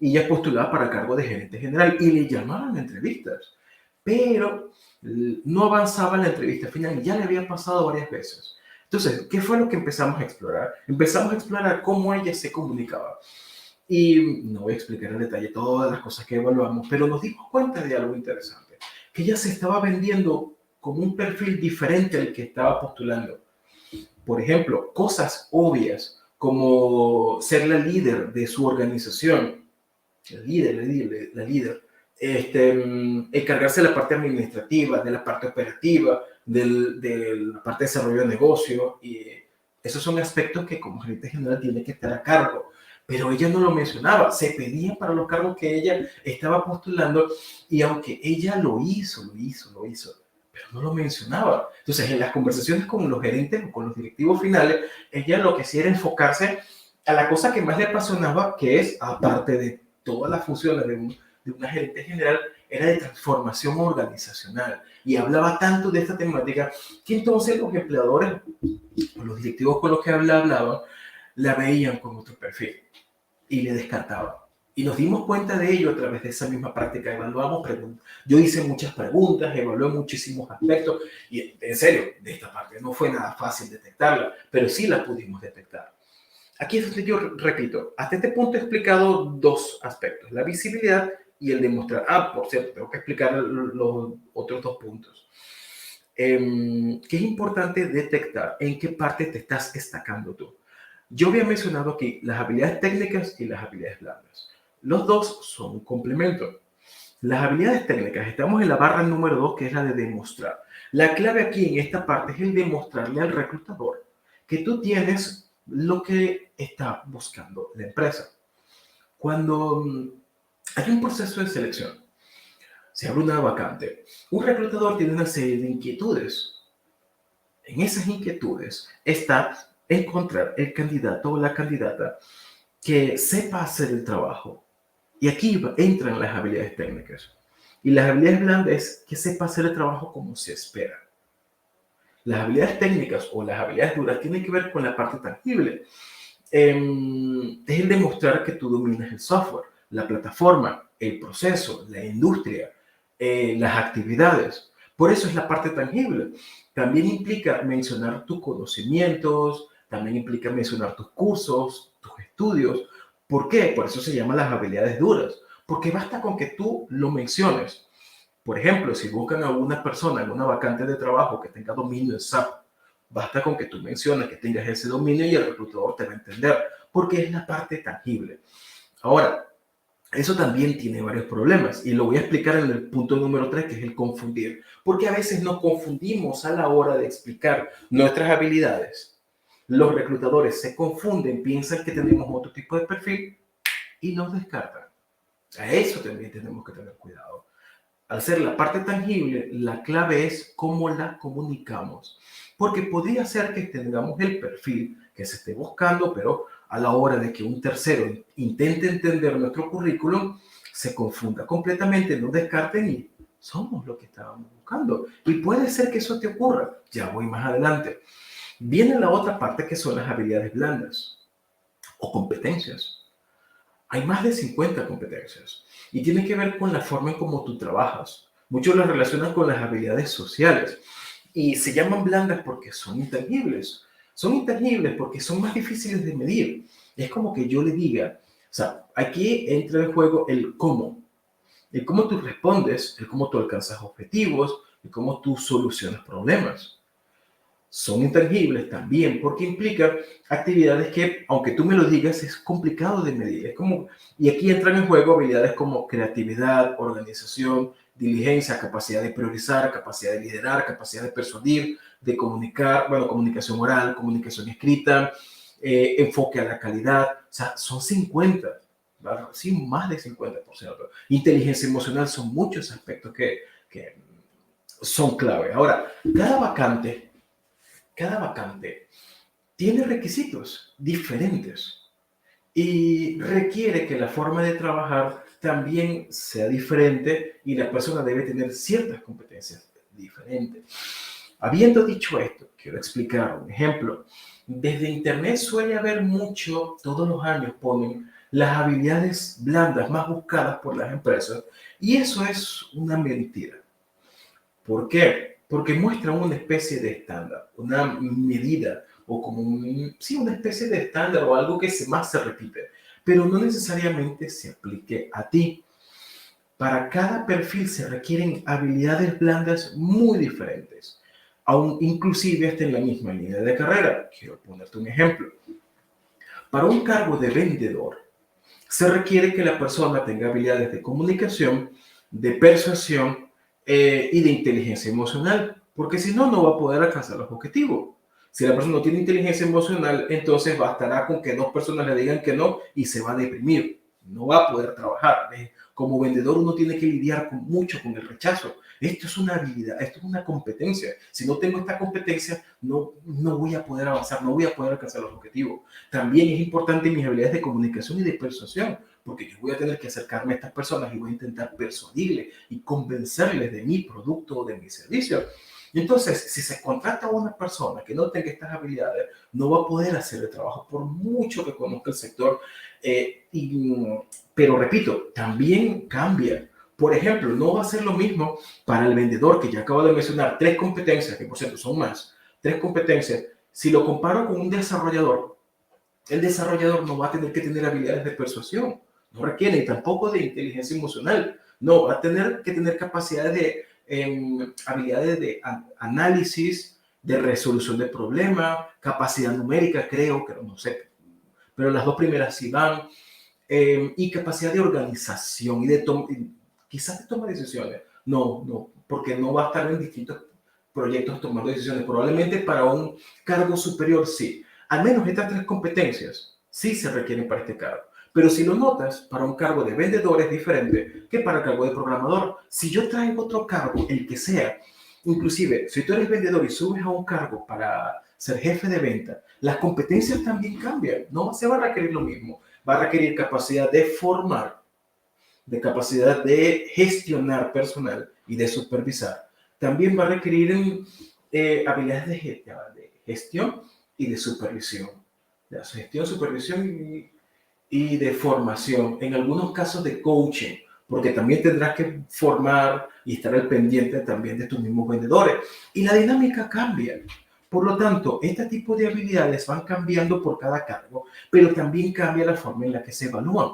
y ella postulaba para cargo de gerente general, y le llamaban a entrevistas, pero no avanzaba en la entrevista final, y ya le había pasado varias veces. Entonces, ¿qué fue lo que empezamos a explorar? Empezamos a explorar cómo ella se comunicaba. Y no voy a explicar en detalle todas las cosas que evaluamos, pero nos dimos cuenta de algo interesante, que ella se estaba vendiendo con un perfil diferente al que estaba postulando. Por ejemplo, cosas obvias como ser la líder de su organización, la líder, encargarse de la parte administrativa, de la parte operativa, de la parte de desarrollo de negocio, y esos son aspectos que como gerente general tiene que estar a cargo. Pero ella no lo mencionaba, se pedía para los cargos que ella estaba postulando, y aunque ella lo hizo, pero no lo mencionaba. Entonces, en las conversaciones con los gerentes o con los directivos finales, ella lo que hacía era enfocarse a la cosa que más le apasionaba, que es, aparte de todas las funciones de una gerente general, era de transformación organizacional. Y hablaba tanto de esta temática que entonces los empleadores, o los directivos con los que hablaban, la veían con otro perfil y le descartaban. Y nos dimos cuenta de ello a través de esa misma práctica. Evaluamos preguntas. Yo hice muchas preguntas, evalué muchísimos aspectos y en serio, de esta parte no fue nada fácil detectarla, pero sí la pudimos detectar. Aquí es donde yo repito, hasta este punto he explicado dos aspectos, la visibilidad y el demostrar. Ah, por cierto, tengo que explicar los otros dos puntos. Que es importante detectar en qué parte te estás destacando tú. Yo había mencionado aquí las habilidades técnicas y las habilidades blandas. Los dos son un complemento. Las habilidades técnicas, estamos en la barra número 2, que es la de demostrar. La clave aquí en esta parte es el demostrarle al reclutador que tú tienes lo que está buscando la empresa. Cuando hay un proceso de selección, se abre una vacante, un reclutador tiene una serie de inquietudes. En esas inquietudes está encontrar el candidato o la candidata que sepa hacer el trabajo. Y aquí entran las habilidades técnicas. Y las habilidades blandas es que sepa hacer el trabajo como se espera. Las habilidades técnicas o las habilidades duras tienen que ver con la parte tangible. Es el demostrar que tú dominas el software, la plataforma, el proceso, la industria, las actividades. Por eso es la parte tangible. También implica mencionar tus conocimientos, también implica mencionar tus cursos, tus estudios. ¿Por qué? Por eso se llaman las habilidades duras. Porque basta con que tú lo menciones. Por ejemplo, si buscan a una persona en una vacante de trabajo que tenga dominio de SAP, basta con que tú menciones que tengas ese dominio y el reclutador te va a entender, porque es la parte tangible. Ahora, eso también tiene varios problemas y lo voy a explicar en el punto número 3, que es el confundir, porque a veces nos confundimos a la hora de explicar nuestras habilidades. Los reclutadores se confunden, piensan que tenemos otro tipo de perfil y nos descartan. A eso también tenemos que tener cuidado. Al ser la parte tangible, la clave es cómo la comunicamos. Porque podría ser que tengamos el perfil que se esté buscando, pero a la hora de que un tercero intente entender nuestro currículum, se confunda completamente, nos descarten y somos lo que estábamos buscando. Y puede ser que eso te ocurra. Ya voy más adelante. Viene la otra parte, que son las habilidades blandas o competencias. Hay más de 50 competencias y tiene que ver con la forma en cómo tú trabajas. Muchos las relacionan con las habilidades sociales y se llaman blandas porque son intangibles. Son intangibles porque son más difíciles de medir. Es como que yo le diga, o sea, aquí entra en juego el cómo tú respondes, el cómo tú alcanzas objetivos, el cómo tú solucionas problemas. Son intangibles también porque implica actividades que, aunque tú me lo digas, es complicado de medir. Es como, y aquí entran en juego habilidades como creatividad, organización, diligencia, capacidad de priorizar, capacidad de liderar, capacidad de persuadir, de comunicar, bueno, comunicación oral, comunicación escrita, enfoque a la calidad. O sea, son 50, ¿verdad? Sí, más de 50%. Inteligencia emocional, son muchos aspectos que son clave. Ahora, cada vacante tiene requisitos diferentes y requiere que la forma de trabajar también sea diferente y la persona debe tener ciertas competencias diferentes. Habiendo dicho esto, quiero explicar un ejemplo. Desde Internet suele haber mucho, todos los años ponen las habilidades blandas más buscadas por las empresas y eso es una mentira. ¿Por qué? Porque muestran una especie de estándar, una medida o como sí, una especie de estándar o algo que más se repite, pero no necesariamente se aplique a ti. Para cada perfil se requieren habilidades blandas muy diferentes, aún inclusive hasta en la misma línea de carrera. Quiero ponerte un ejemplo. Para un cargo de vendedor, se requiere que la persona tenga habilidades de comunicación, de persuasión y de inteligencia emocional, porque si no, no va a poder alcanzar los objetivos. Si la persona no tiene inteligencia emocional, entonces bastará con que dos personas le digan que no y se va a deprimir. No va a poder trabajar. Como vendedor uno tiene que lidiar mucho con el rechazo. Esto es una habilidad, esto es una competencia. Si no tengo esta competencia, no voy a poder avanzar, no voy a poder alcanzar los objetivos. También es importante mis habilidades de comunicación y de persuasión, porque yo voy a tener que acercarme a estas personas y voy a intentar persuadirles y convencerles de mi producto o de mi servicio. Entonces, si se contrata a una persona que no tenga estas habilidades, no va a poder hacer el trabajo por mucho que conozca el sector. Pero repito, también cambia. Por ejemplo, no va a ser lo mismo para el vendedor, que ya acabo de mencionar, 3 competencias, que por cierto son más, 3 competencias. Si lo comparo con un desarrollador, el desarrollador no va a tener que tener habilidades de persuasión, no requiere tampoco de inteligencia emocional, no, va a tener que tener capacidades de habilidades de análisis, de resolución de problemas, capacidad numérica, creo, que no sé, pero las 2 primeras sí van, y capacidad de organización y quizás de toma de decisiones. No, porque no va a estar en distintos proyectos tomando decisiones. Probablemente para un cargo superior sí. Al menos estas 3 competencias sí se requieren para este cargo. Pero si lo notas, para un cargo de vendedor es diferente que para el cargo de programador. Si yo traigo otro cargo, el que sea, inclusive si tú eres vendedor y subes a un cargo para ser jefe de venta, las competencias también cambian. No se va a requerir lo mismo. Va a requerir capacidad de formar, de capacidad de gestionar personal y de supervisar. También va a requerir habilidades de gestión y de supervisión. De gestión, supervisión y de formación. En algunos casos de coaching, porque también tendrás que formar y estar al pendiente también de tus mismos vendedores. Y la dinámica cambia. Por lo tanto, este tipo de habilidades van cambiando por cada cargo, pero también cambia la forma en la que se evalúan.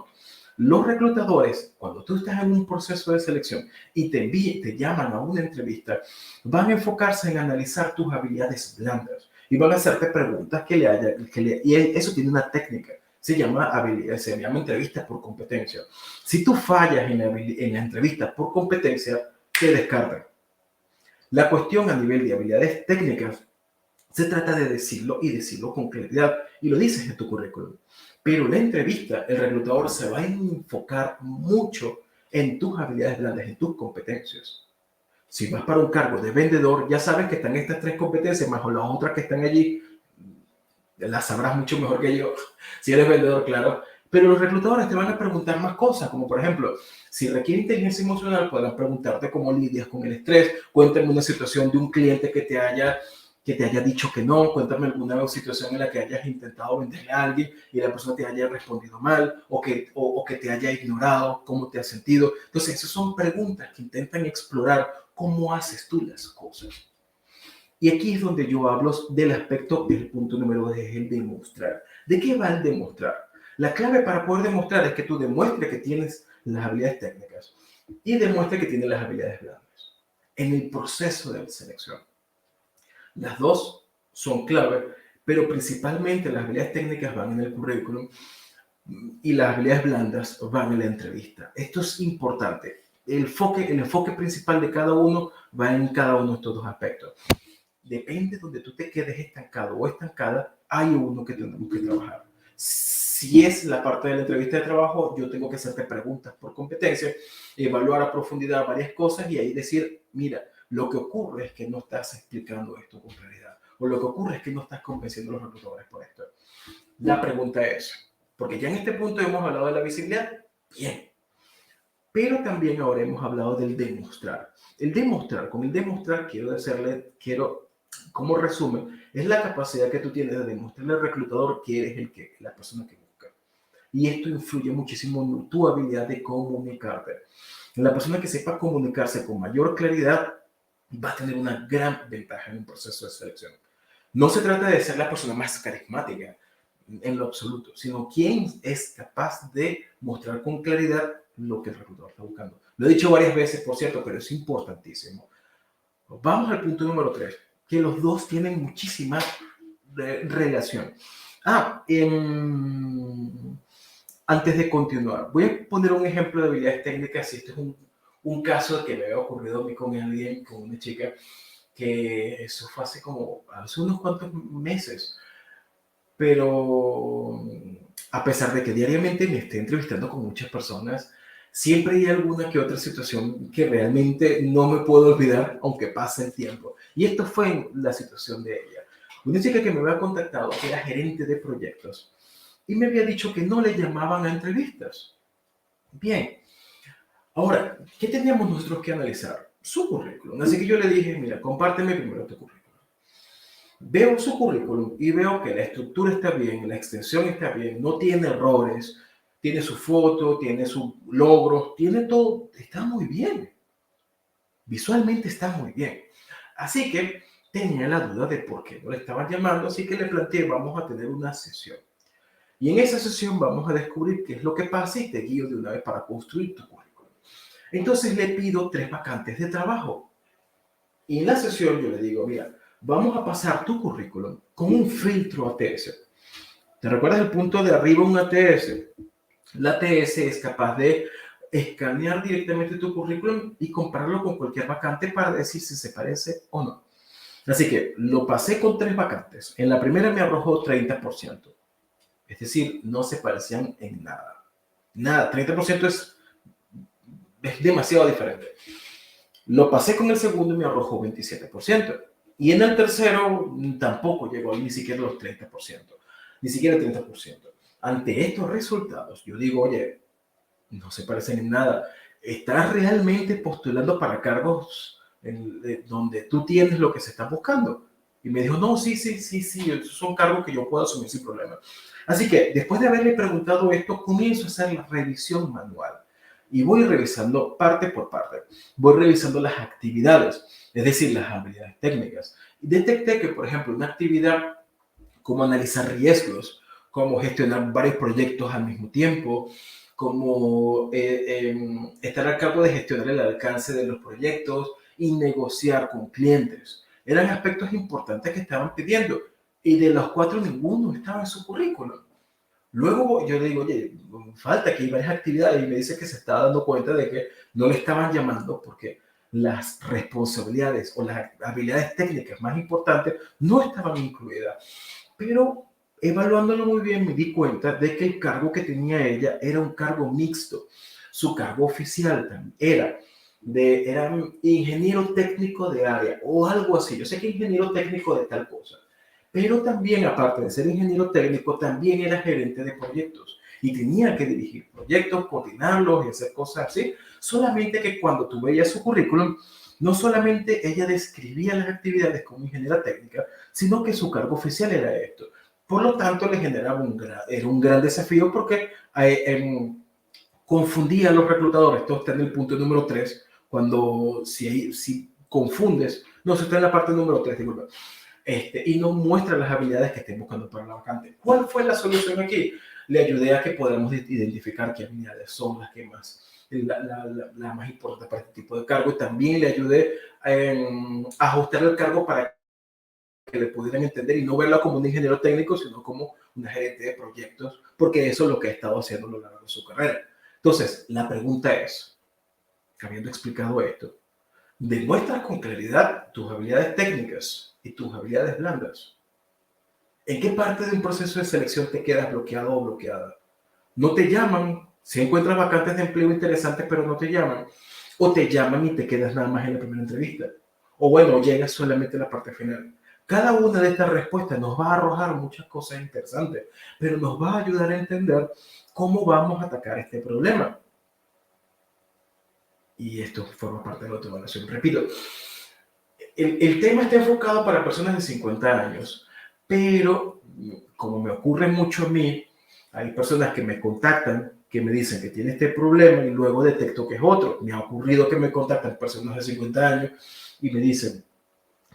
Los reclutadores, cuando tú estás en un proceso de selección y te llaman a una entrevista, van a enfocarse en analizar tus habilidades blandas y van a hacerte preguntas y eso tiene una técnica. Se llama entrevista por competencia. Si tú fallas en la entrevista por competencia, te descartan. La cuestión a nivel de habilidades técnicas se trata de decirlo y decirlo con claridad y lo dices en tu currículum. Pero en la entrevista, el reclutador se va a enfocar mucho en tus habilidades blandas, en tus competencias. Si vas para un cargo de vendedor, ya sabes que están estas 3 competencias, más o las otras que están allí, las sabrás mucho mejor que yo, si eres vendedor, claro. Pero los reclutadores te van a preguntar más cosas, como por ejemplo, si requiere inteligencia emocional, podrán preguntarte cómo lidias con el estrés, cuéntame una situación de un cliente que te haya dicho que no, cuéntame alguna situación en la que hayas intentado venderle a alguien y la persona te haya respondido mal o que te haya ignorado, cómo te has sentido. Entonces, esas son preguntas que intentan explorar cómo haces tú las cosas. Y aquí es donde yo hablo del aspecto, del punto número 2, es el demostrar. ¿De qué va el demostrar? La clave para poder demostrar es que tú demuestres que tienes las habilidades técnicas y demuestres que tienes las habilidades blandas en el proceso de selección. Las dos son clave, pero principalmente las habilidades técnicas van en el currículum y las habilidades blandas van en la entrevista. Esto es importante. El enfoque principal de cada uno va en cada uno de estos 2 aspectos. Depende de donde tú te quedes estancado o estancada, hay uno que tenemos que trabajar. Si es la parte de la entrevista de trabajo, yo tengo que hacerte preguntas por competencia, evaluar a profundidad varias cosas y ahí decir, mira, lo que ocurre es que no estás explicando esto con claridad, o lo que ocurre es que no estás convenciendo a los reclutadores por esto. La pregunta es, porque ya en este punto hemos hablado de la visibilidad, bien, pero también ahora hemos hablado del demostrar. Con el demostrar quiero como resumen, es la capacidad que tú tienes de demostrarle al reclutador que eres la persona que busca. Y esto influye muchísimo en tu habilidad de comunicarte. La persona que sepa comunicarse con mayor claridad va a tener una gran ventaja en un proceso de selección. No se trata de ser la persona más carismática en lo absoluto, sino quién es capaz de mostrar con claridad lo que el reclutador está buscando. Lo he dicho varias veces, por cierto, pero es importantísimo. Vamos al punto número 3, que los dos tienen muchísima relación. Antes de continuar, voy a poner un ejemplo de habilidades técnicas. Este es un caso que me había ocurrido a mí con alguien, con una chica, que eso fue hace unos cuantos meses, pero a pesar de que diariamente me esté entrevistando con muchas personas, siempre hay alguna que otra situación que realmente no me puedo olvidar, aunque pase el tiempo. Y esto fue la situación de ella. Una chica que me había contactado, que era gerente de proyectos, y me había dicho que no le llamaban a entrevistas. Bien, ahora, ¿qué teníamos nosotros que analizar? Su currículum. Así que yo le dije, mira, compárteme primero tu currículum. Veo su currículum y veo que la estructura está bien, la extensión está bien, no tiene errores, tiene su foto, tiene sus logros, tiene todo, está muy bien. Visualmente está muy bien. Así que tenía la duda de por qué no le estaban llamando, así que le planteé, vamos a tener una sesión. Y en esa sesión vamos a descubrir qué es lo que pasa y te guío de una vez para construir tu currículum. Entonces le pido 3 vacantes de trabajo. Y en la sesión yo le digo, mira, vamos a pasar tu currículum con un filtro ATS. ¿Te recuerdas el punto de arriba, un ATS? La ATS es capaz de escanear directamente tu currículum y compararlo con cualquier vacante para decir si se parece o no. Así que lo pasé con 3 vacantes. En la primera me arrojó 30%. Es decir, no se parecían en nada. Nada, 30% es demasiado diferente. Lo pasé con el segundo y me arrojó 27%. Y en el tercero tampoco llegó ni siquiera los 30%, ni siquiera el 30%. Ante estos resultados, yo digo, oye, no se parecen en nada. ¿Estás realmente postulando para cargos donde tú tienes lo que se está buscando? Y me dijo, no, sí, esos son cargos que yo puedo asumir sin problema. Así que después de haberle preguntado esto, comienzo a hacer la revisión manual y voy revisando parte por parte. Voy revisando las actividades, es decir, las habilidades técnicas. Y detecté que, por ejemplo, una actividad como analizar riesgos, como gestionar varios proyectos al mismo tiempo, como estar a cargo de gestionar el alcance de los proyectos y negociar con clientes. Eran aspectos importantes que estaban pidiendo y de los 4 ninguno estaba en su currículum. Luego yo le digo, oye, falta que hay varias actividades y me dice que se estaba dando cuenta de que no le estaban llamando porque las responsabilidades o las habilidades técnicas más importantes no estaban incluidas. Pero evaluándolo muy bien me di cuenta de que el cargo que tenía ella era un cargo mixto. Su cargo oficial también era ingeniero técnico de área o algo así. Yo sé que ingeniero técnico de tal cosa. Pero también, aparte de ser ingeniero técnico, también era gerente de proyectos y tenía que dirigir proyectos, coordinarlos y hacer cosas así. Solamente que cuando tú veías su currículum, no solamente ella describía las actividades como ingeniera técnica, sino que su cargo oficial era esto. Por lo tanto, le generaba era un gran desafío porque confundía a los reclutadores. Esto está en el punto número 3, cuando si confundes, no, se está en la parte número 3, disculpa, y no muestra las habilidades que estén buscando para la vacante. ¿Cuál fue la solución aquí? Le ayudé a que podamos identificar qué habilidades son las que más, la más importante para este tipo de cargo, y también le ayudé a ajustar el cargo para que le pudieran entender y no verla como un ingeniero técnico, sino como una gerente de proyectos, porque eso es lo que ha estado haciendo a lo largo de su carrera. Entonces, la pregunta es, habiendo explicado esto, demuestras con claridad tus habilidades técnicas y tus habilidades blandas. ¿En qué parte de un proceso de selección te quedas bloqueado o bloqueada? No te llaman, si encuentras vacantes de empleo interesantes, pero no te llaman, o te llaman y te quedas nada más en la primera entrevista, o bueno, llegas solamente a la parte final. Cada una de estas respuestas nos va a arrojar muchas cosas interesantes, pero nos va a ayudar a entender cómo vamos a atacar este problema. Y esto forma parte de la autoevaluación. Repito, el tema está enfocado para personas de 50 años, pero como me ocurre mucho a mí, hay personas que me contactan, que me dicen que tiene este problema y luego detecto que es otro. Me ha ocurrido que me contactan personas de 50 años y me dicen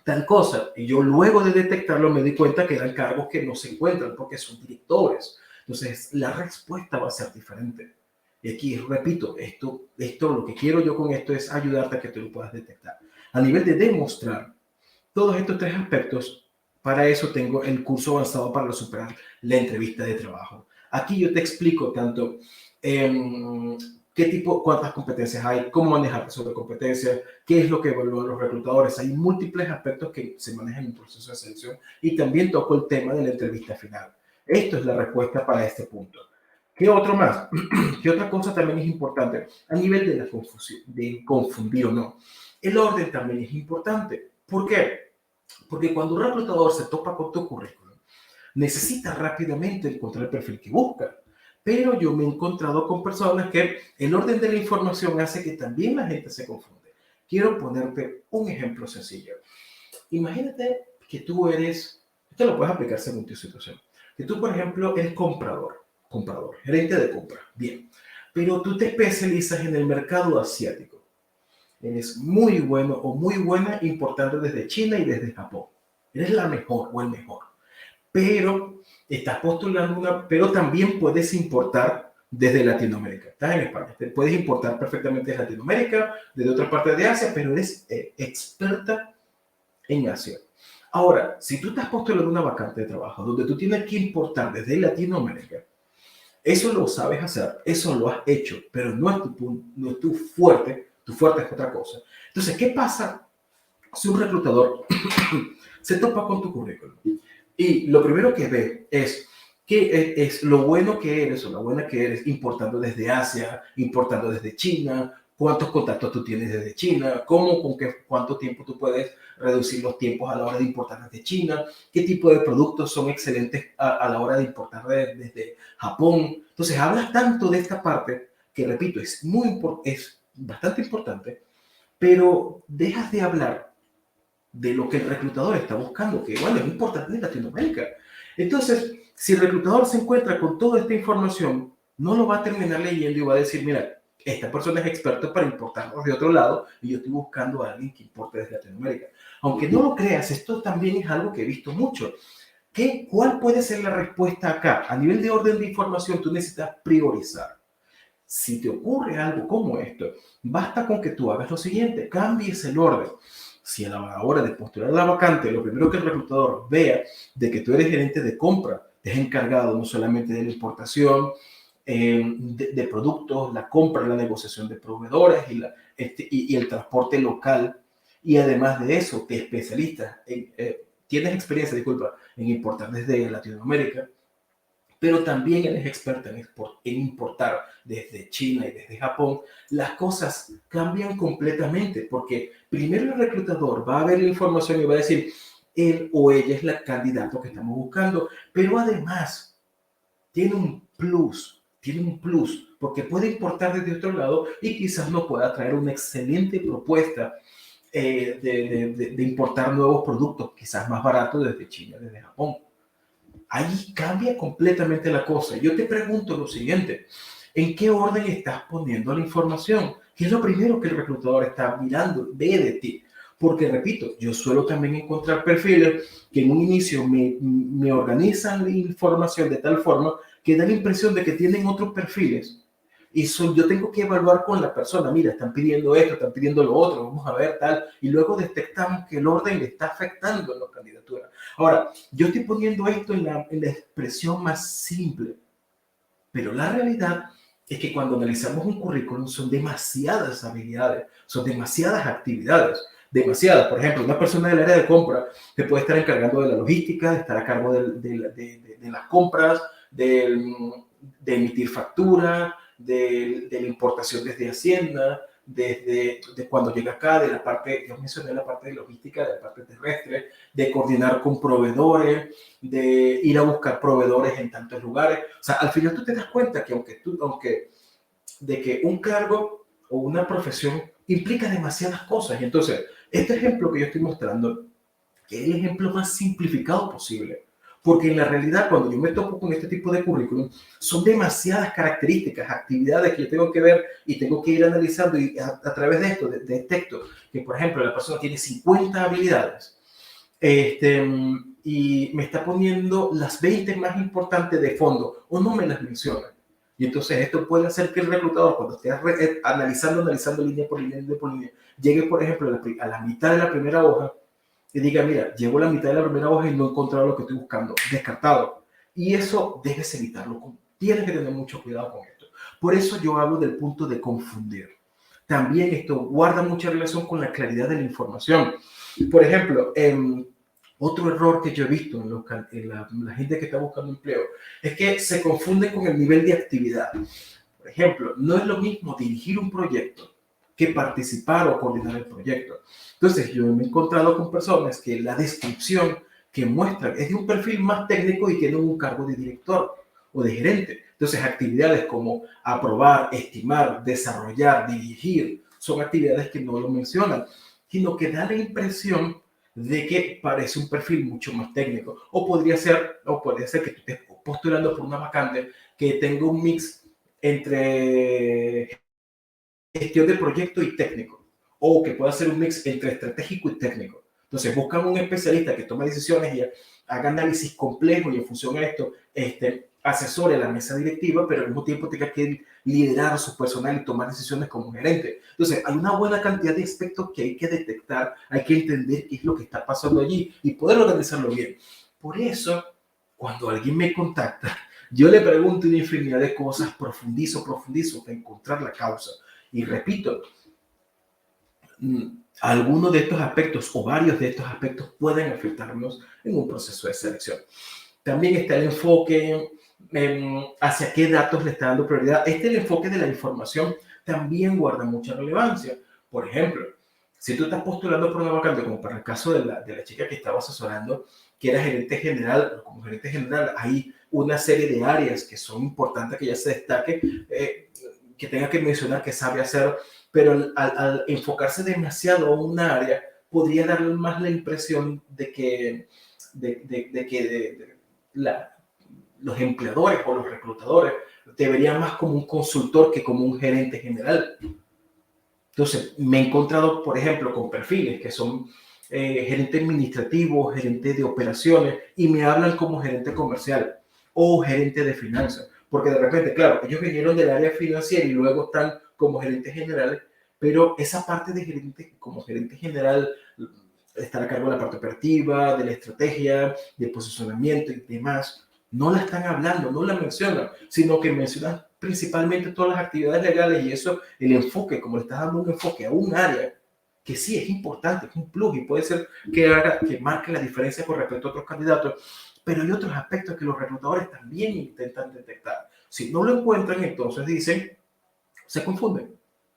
tal cosa, y yo luego de detectarlo me di cuenta que eran cargos que no se encuentran porque son directores. Entonces, la respuesta va a ser diferente. Y aquí, repito, esto, lo que quiero yo con esto es ayudarte a que tú lo puedas detectar. A nivel de demostrar todos estos 3 aspectos, para eso tengo el curso avanzado para superar la entrevista de trabajo. Aquí yo te explico tanto qué tipo, cuántas competencias hay, cómo manejar sobre competencias, qué es lo que evalúan los reclutadores. Hay múltiples aspectos que se manejan en un proceso de selección y también toco el tema de la entrevista final. Esto es la respuesta para este punto. ¿Qué otro más? ¿Qué otra cosa también es importante? A nivel de la confusión, de confundir o no. El orden también es importante. ¿Por qué? Porque cuando un reclutador se topa con tu currículum, necesita rápidamente encontrar el perfil que busca. Pero yo me he encontrado con personas que el orden de la información hace que también la gente se confunde. Quiero ponerte un ejemplo sencillo. Imagínate que tú eres, esto lo puedes aplicar según tu situación, que tú, por ejemplo, eres comprador, gerente de compra, bien, pero tú te especializas en el mercado asiático. Eres muy bueno o muy buena importando desde China y desde Japón. Eres la mejor o el mejor, pero estás postulando pero también puedes importar desde Latinoamérica. Estás en España, te puedes importar perfectamente de Latinoamérica, desde otra parte de Asia, pero eres experta en Asia. Ahora, si tú estás postulando una vacante de trabajo donde tú tienes que importar desde Latinoamérica, eso lo sabes hacer, eso lo has hecho, pero no es tu fuerte es otra cosa. Entonces, ¿qué pasa si un reclutador se topa con tu currículum? Y lo primero que ve es que es lo bueno que eres o la buena que eres importando desde Asia, importando desde China, cuántos contactos tú tienes desde China, cuánto tiempo tú puedes reducir los tiempos a la hora de importar desde China, qué tipo de productos son excelentes a la hora de importar desde Japón. Entonces hablas tanto de esta parte que, repito, es bastante importante, pero dejas de hablar de lo que el reclutador está buscando, que bueno, es importante en Latinoamérica. Entonces, si el reclutador se encuentra con toda esta información, no lo va a terminar leyendo y va a decir, mira, esta persona es experta para importarnos de otro lado y yo estoy buscando a alguien que importe desde Latinoamérica. Aunque no lo creas, esto también es algo que he visto mucho. ¿Cuál puede ser la respuesta acá? A nivel de orden de información, tú necesitas priorizar. Si te ocurre algo como esto, basta con que tú hagas lo siguiente, cambies el orden. Si a la hora de postular la vacante, lo primero que el reclutador vea de que tú eres gerente de compra, te has encargado no solamente de la importación de productos, la compra, la negociación de proveedores y el transporte local, y además de eso, te especialistas, tienes experiencia, disculpa, en importar desde Latinoamérica, pero también eres experta en importar desde China y desde Japón, las cosas cambian completamente porque primero el reclutador va a ver la información y va a decir, él o ella es la candidato que estamos buscando, pero además tiene un plus, porque puede importar desde otro lado y quizás nos pueda traer una excelente propuesta de importar nuevos productos, quizás más baratos desde China, desde Japón. Ahí cambia completamente la cosa. Yo te pregunto lo siguiente, ¿en qué orden estás poniendo la información? ¿Qué es lo primero que el reclutador está mirando, ve de ti? Porque, repito, yo suelo también encontrar perfiles que en un inicio me organizan la información de tal forma que da la impresión de que tienen otros perfiles. Yo tengo que evaluar con la persona, mira, están pidiendo esto, están pidiendo lo otro, vamos a ver tal, y luego detectamos que el orden le está afectando en la candidatura. Ahora, yo estoy poniendo esto en la expresión más simple, pero la realidad es que cuando analizamos un currículum son demasiadas habilidades, son demasiadas actividades, demasiadas. Por ejemplo, una persona del área de compra que puede estar encargando de la logística, de estar a cargo de las compras, de emitir factura, de la importación desde Hacienda, de cuando llega acá, de la parte, yo mencioné la parte de logística, de la parte terrestre, de coordinar con proveedores, de ir a buscar proveedores en tantos lugares. O sea, al final tú te das cuenta que de que un cargo o una profesión implica demasiadas cosas. Y entonces, este ejemplo que yo estoy mostrando es el ejemplo más simplificado posible. Porque en la realidad, cuando yo me topo con este tipo de currículum, son demasiadas características, actividades que yo tengo que ver y tengo que ir analizando y a través de esto detecto que, por ejemplo, la persona tiene 50 habilidades y me está poniendo las 20 más importantes de fondo o no me las menciona. Y entonces esto puede hacer que el reclutador, cuando esté analizando línea por línea, llegue, por ejemplo, a la mitad de la primera hoja y diga, mira, llevo la mitad de la primera hoja y no he encontrado lo que estoy buscando, descartado. Y eso debes evitarlo. Tienes que tener mucho cuidado con esto. Por eso yo hablo del punto de confundir. También esto guarda mucha relación con la claridad de la información. Por ejemplo, Otro error que yo he visto la gente que está buscando empleo es que se confunde con el nivel de actividad. Por ejemplo, no es lo mismo dirigir un proyecto que participar o coordinar el proyecto. Entonces, yo me he encontrado con personas que la descripción que muestran es de un perfil más técnico y tienen un cargo de director o de gerente. Entonces, actividades como aprobar, estimar, desarrollar, dirigir, son actividades que no lo mencionan, sino que da la impresión de que parece un perfil mucho más técnico. Podría ser que tú estés postulando por una vacante que tenga un mix entre gestión de proyecto y técnico, o que pueda ser un mix entre estratégico y técnico. Entonces, buscan un especialista que tome decisiones y haga análisis complejo y en función a esto, asesore la mesa directiva, pero al mismo tiempo tenga que liderar a su personal y tomar decisiones como gerente. Entonces, hay una buena cantidad de aspectos que hay que detectar, hay que entender qué es lo que está pasando allí y poder organizarlo bien. Por eso, cuando alguien me contacta, yo le pregunto una infinidad de cosas, profundizo para encontrar la causa. Y repito, algunos de estos aspectos o varios de estos aspectos pueden afectarnos en un proceso de selección. También está el enfoque hacia qué datos le está dando prioridad. El enfoque de la información también guarda mucha relevancia. Por ejemplo, si tú estás postulando por una vacante, como para el caso de la chica que estaba asesorando, que era gerente general, como gerente general hay una serie de áreas que son importantes que ya se destaque, que tenga que mencionar que sabe hacer, pero al enfocarse demasiado a un área, podría darle más la impresión de que, la, los empleadores o los reclutadores te verían más como un consultor que como un gerente general. Entonces, me he encontrado, por ejemplo, con perfiles que son gerente administrativo, gerente de operaciones, y me hablan como gerente comercial o gerente de finanzas. Porque de repente, claro, ellos vinieron del área financiera y luego están como gerentes generales, pero esa parte de gerente, como gerente general, estar a cargo de la parte operativa, de la estrategia, de posicionamiento y demás, no la están hablando, no la mencionan, sino que mencionan principalmente todas las actividades legales y eso, el enfoque, como le estás dando un enfoque a un área que sí es importante, es un plus y puede ser que marque la diferencia con respecto a otros candidatos, pero hay otros aspectos que los reclutadores también intentan detectar. Si no lo encuentran, entonces dicen, se confunden,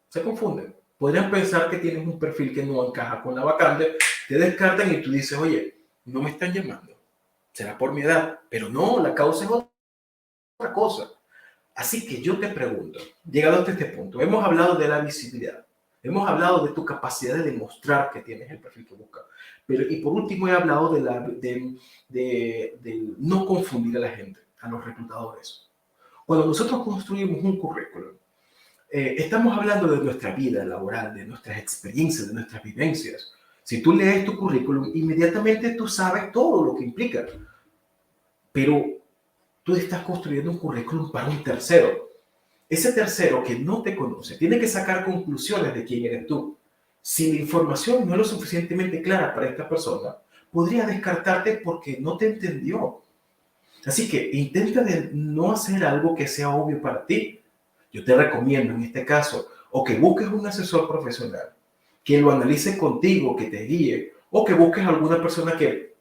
se confunden. Podrían pensar que tienes un perfil que no encaja con la vacante, te descartan y tú dices, oye, no me están llamando, será por mi edad, pero no, la causa es otra cosa. Así que yo te pregunto, llegado hasta este punto, hemos hablado de la visibilidad, hemos hablado de tu capacidad de demostrar que tienes el perfil que buscas, pero y por último he hablado de no confundir a la gente, a los reclutadores. Cuando nosotros construimos un currículum, estamos hablando de nuestra vida laboral, de nuestras experiencias, de nuestras vivencias. Si tú lees tu currículum, inmediatamente tú sabes todo lo que implica, pero tú estás construyendo un currículum para un tercero. Ese tercero que no te conoce tiene que sacar conclusiones de quién eres tú. Si la información no es lo suficientemente clara para esta persona, podría descartarte porque no te entendió. Así que intenta de no hacer algo que sea obvio para ti. Yo te recomiendo en este caso o que busques un asesor profesional que lo analice contigo, que te guíe, o que busques alguna persona que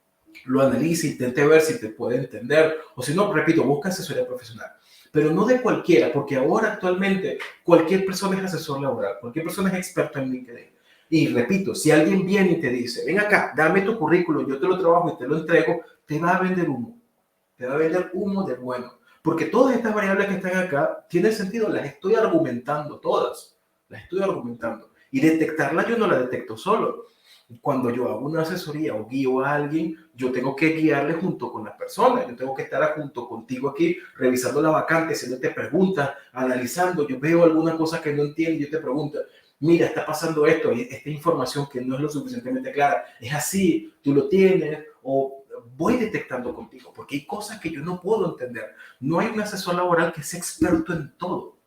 lo analice, intente ver si te puede entender, o si no, repito, busca asesoría profesional. Pero no de cualquiera, porque ahora actualmente cualquier persona es asesor laboral, cualquier persona es experto en LinkedIn. Y repito, si alguien viene y te dice, ven acá, dame tu currículum, yo te lo trabajo y te lo entrego, te va a vender humo. Te va a vender humo de bueno. Porque todas estas variables que están acá tienen sentido, las estoy argumentando todas. Las estoy argumentando. Y detectarlas yo no la detecto solo. Cuando yo hago una asesoría o guío a alguien, yo tengo que guiarle junto con la persona. Yo tengo que estar junto contigo aquí, revisando la vacante, haciéndote preguntas, analizando. Yo veo alguna cosa que no entiendo y yo te pregunto, mira, está pasando esto, esta información que no es lo suficientemente clara. Es así, tú lo tienes, o voy detectando contigo, porque hay cosas que yo no puedo entender. No hay un asesor laboral que sea experto en todo.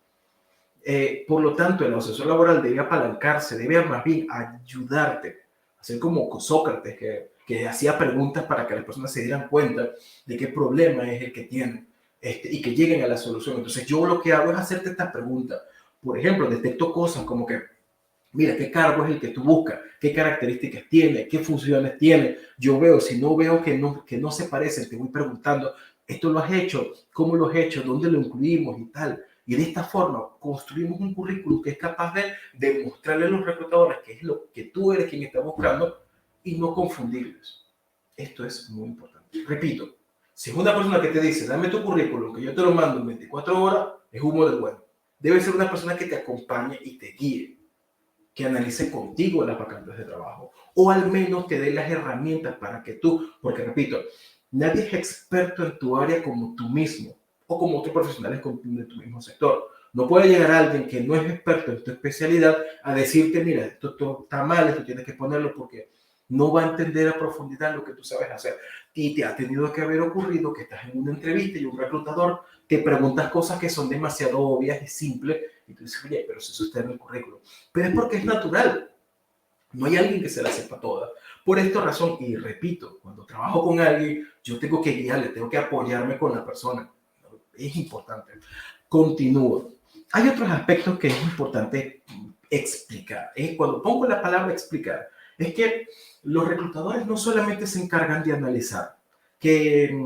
Por lo tanto, el asesor laboral debe apalancarse, debe más bien ayudarte, hacer como Sócrates, que hacía preguntas para que las personas se dieran cuenta de qué problema es el que tienen y que lleguen a la solución. Entonces, yo lo que hago es hacerte esta pregunta. Por ejemplo, detecto cosas como que Mira, ¿qué cargo es el que tú buscas? ¿Qué características tiene? ¿Qué funciones tiene? Yo veo, si no veo que no se parecen, te voy preguntando, ¿esto lo has hecho? ¿Cómo lo has hecho? ¿Dónde lo incluimos? Y tal. Y de esta forma construimos un currículum que es capaz de demostrarle a los reclutadores que es lo que tú eres quien está buscando y no confundirles. Esto es muy importante. Repito, si es una persona que te dice, dame tu currículum, que yo te lo mando en 24 horas, es humo de bueno. Debe ser una persona que te acompañe y te guíe, que analice contigo las vacantes de trabajo, o al menos te dé las herramientas para que tú, porque repito, nadie es experto en tu área como tú mismo, o como otros profesionales de tu mismo sector. No puede llegar alguien que no es experto en tu especialidad a decirte, mira, esto está mal, esto tienes que ponerlo porque no va a entender a profundidad lo que tú sabes hacer. Y te ha tenido que haber ocurrido que estás en una entrevista y un reclutador te preguntas cosas que son demasiado obvias y simples y tú dices, oye, pero si eso está en el currículum. Pero es porque es natural. No hay alguien que se la sepa toda. Por esta razón, y repito, cuando trabajo con alguien, yo tengo que guiarle, tengo que apoyarme con la persona. Es importante. Continúo. Hay otros aspectos que es importante explicar. Cuando pongo la palabra explicar, es que los reclutadores no solamente se encargan de analizar que,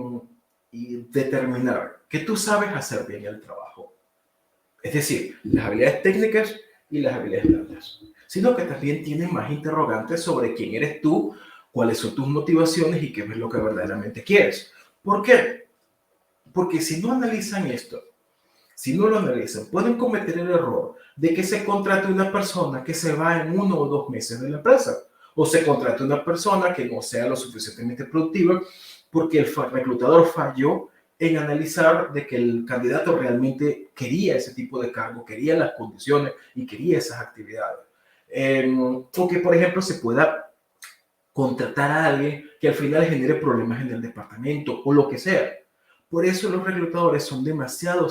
y determinar que tú sabes hacer bien el trabajo. Es decir, las habilidades técnicas y las habilidades blandas, sino que también tienen más interrogantes sobre quién eres tú, cuáles son tus motivaciones y qué es lo que verdaderamente quieres. ¿Por qué? Porque si no analizan esto, si no lo analizan, pueden cometer el error de que se contrate una persona que se va en 1 o 2 meses de la empresa, o se contrate una persona que no sea lo suficientemente productiva porque el reclutador falló en analizar de que el candidato realmente quería ese tipo de cargo, quería las condiciones y quería esas actividades. O que, por ejemplo, se pueda contratar a alguien que al final genere problemas en el departamento o lo que sea. Por eso los reclutadores son demasiado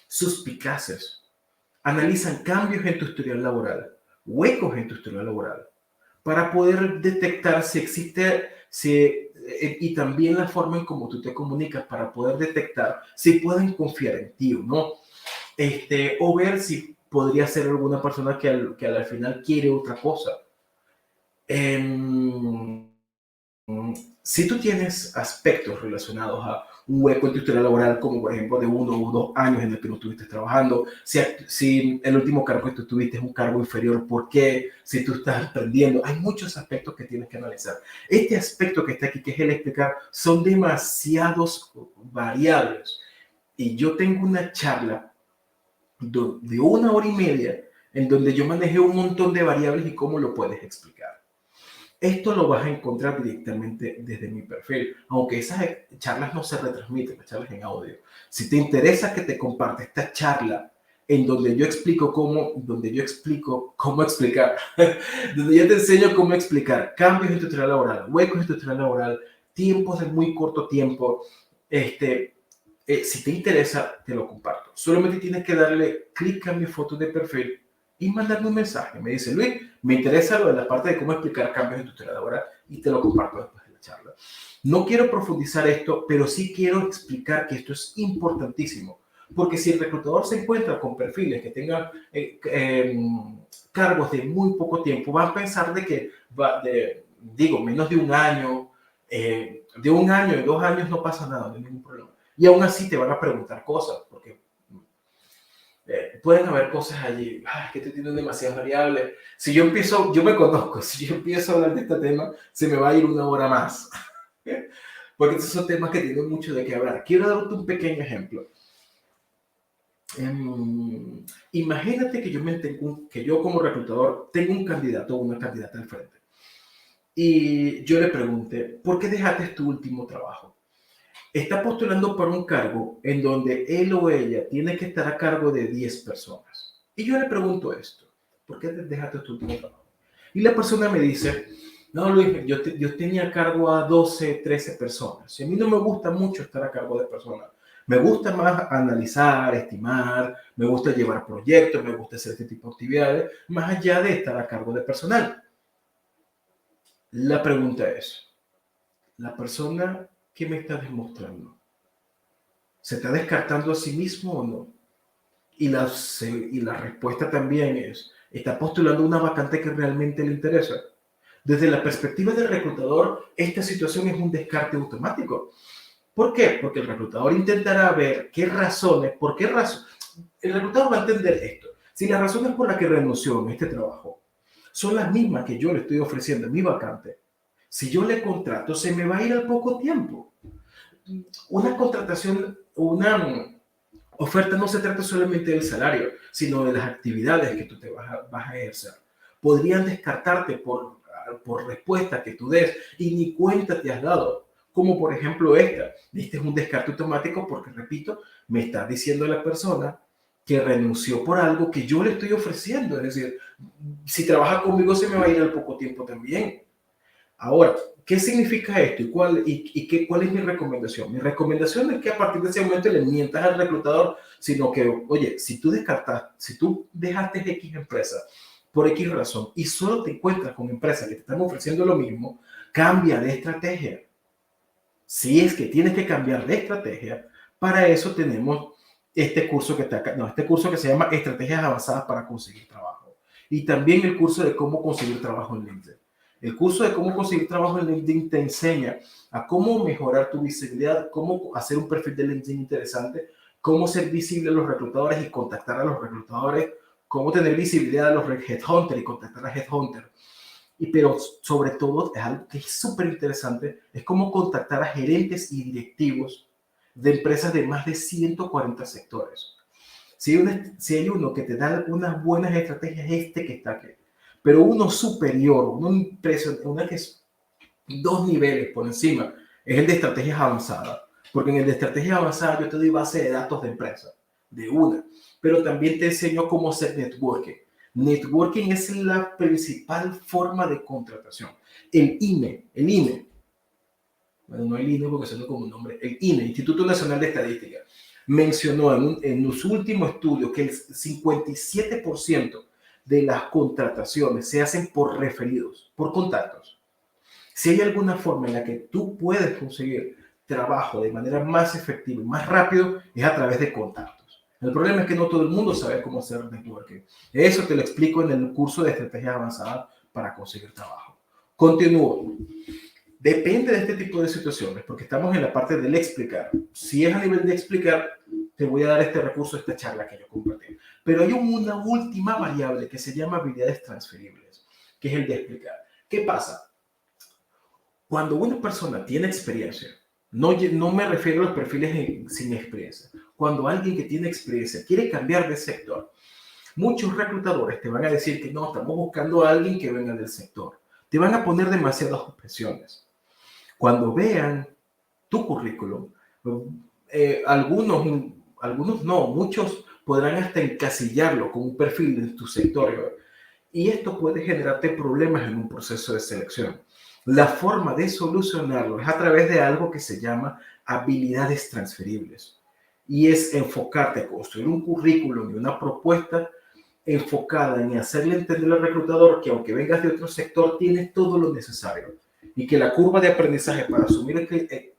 suspicaces. Analizan cambios en tu historial laboral, huecos en tu historial laboral, para poder detectar si existe, y también la forma en cómo tú te comunicas para poder detectar si pueden confiar en ti o no. O ver si podría ser alguna persona que al final quiere otra cosa. Eh, si tú tienes aspectos relacionados a un hueco en tu historia laboral, como por ejemplo de 1 o 2 años en el que no estuviste trabajando, si el último cargo que tú tuviste es un cargo inferior, ¿por qué? Si tú estás aprendiendo, hay muchos aspectos que tienes que analizar. Este aspecto que está aquí, que es el explicar, son demasiados variables. Y yo tengo una charla de 1 hora y media en donde yo manejé un montón de variables y cómo lo puedes explicar. Esto lo vas a encontrar directamente desde mi perfil, aunque esas charlas no se retransmiten, las charlas en audio. Si te interesa que te comparte esta charla en donde yo explico cómo explicar, donde yo te enseño cómo explicar cambios en tu historial laboral, huecos en tu historial laboral, tiempos de muy corto tiempo, si te interesa, te lo comparto. Solamente tienes que darle clic a mi foto de perfil y mandarme un mensaje. Me dice, Luis, me interesa lo de la parte de cómo explicar cambios en tu historia laboral y te lo comparto después de la charla. No quiero profundizar esto, pero sí quiero explicar que esto es importantísimo. Porque si el reclutador se encuentra con perfiles que tengan cargos de muy poco tiempo, van a pensar de que menos de un año, de 1 año y 2 años no pasa nada, no hay ningún problema. Y aún así te van a preguntar cosas, porque pueden haber cosas allí, que tú tienes demasiadas variables. Si yo empiezo, yo me conozco, si yo empiezo a hablar de este tema, se me va a ir 1 hora más. Porque estos son temas que tienen mucho de qué hablar. Quiero darte un pequeño ejemplo. Imagínate que que yo como reclutador tengo un candidato o una candidata al frente. Y yo le pregunté, ¿por qué dejaste tu último trabajo? Está postulando para un cargo en donde él o ella tiene que estar a cargo de 10 personas. Y yo le pregunto esto, ¿por qué dejaste tu último trabajo? Y la persona me dice, no, Luis, yo tenía a cargo a 12, 13 personas. Y a mí no me gusta mucho estar a cargo de personas. Me gusta más analizar, estimar, me gusta llevar proyectos, me gusta hacer este tipo de actividades, más allá de estar a cargo de personal. La pregunta es, ¿la persona que me está demostrando se está descartando a sí mismo o no? Y la respuesta también está postulando una vacante que realmente le interesa. Desde la perspectiva del reclutador, esta situación es un descarte automático. ¿Por qué? Porque el reclutador intentará ver qué razones, por qué razón. El reclutador va a entender esto. Si las razones por las que renunció en este trabajo son las mismas que yo le estoy ofreciendo en mi vacante, si yo le contrato, se me va a ir al poco tiempo. Una contratación, una oferta no se trata solamente del salario, sino de las actividades que tú te vas a ejercer. Podrían descartarte por respuestas que tú des y ni cuenta te has dado. Como por ejemplo esta. Este es un descarte automático porque, repito, me está diciendo la persona que renunció por algo que yo le estoy ofreciendo. Es decir, si trabaja conmigo se me va a ir al poco tiempo también. Ahora, ¿qué significa esto cuál es mi recomendación? Mi recomendación es que a partir de ese momento le mientas al reclutador, sino que, oye, si tú dejaste X empresa por X razón y solo te encuentras con empresas que te están ofreciendo lo mismo, cambia de estrategia. Si es que tienes que cambiar de estrategia, para eso tenemos este curso este curso que se llama Estrategias Avanzadas para Conseguir Trabajo. Y también el curso de cómo conseguir trabajo en LinkedIn. El curso de cómo conseguir trabajo en LinkedIn te enseña a cómo mejorar tu visibilidad, cómo hacer un perfil de LinkedIn interesante, cómo ser visible a los reclutadores y contactar a los reclutadores, cómo tener visibilidad a los headhunters y contactar a headhunters. Pero sobre todo, es algo que es súper interesante, es cómo contactar a gerentes y directivos de empresas de más de 140 sectores. Si hay uno que te da unas buenas estrategias, este que está aquí. Pero uno superior, una que es 2 niveles por encima, es el de estrategias avanzadas. Porque en el de estrategias avanzadas yo te doy base de datos de empresa, de una. Pero también te enseño cómo hacer networking. Networking es la principal forma de contratación. El INE, bueno, no el INE porque suena como un nombre, el INE, Instituto Nacional de Estadística, mencionó en su último estudio que el 57% de las contrataciones se hacen por referidos, por contactos. Si hay alguna forma en la que tú puedes conseguir trabajo de manera más efectiva y más rápido, es a través de contactos. El problema es que no todo el mundo sabe cómo hacer networking. Eso te lo explico en el curso de estrategia avanzada para conseguir trabajo. Continúo. Depende de este tipo de situaciones, porque estamos en la parte del explicar. Si es a nivel de explicar, te voy a dar este recurso, esta charla que yo compartí. Pero hay una última variable que se llama habilidades transferibles, que es el de explicar. ¿Qué pasa? Cuando una persona tiene experiencia, no me refiero a los perfiles sin experiencia, cuando alguien que tiene experiencia quiere cambiar de sector, muchos reclutadores te van a decir que no, estamos buscando a alguien que venga del sector. Te van a poner demasiadas objeciones. Cuando vean tu currículum, algunos no, muchos podrán hasta encasillarlo con un perfil de tu sector. Y esto puede generarte problemas en un proceso de selección. La forma de solucionarlo es a través de algo que se llama habilidades transferibles. Y es enfocarte a construir un currículum y una propuesta enfocada en hacerle entender al reclutador que aunque vengas de otro sector, tienes todo lo necesario y que la curva de aprendizaje para asumir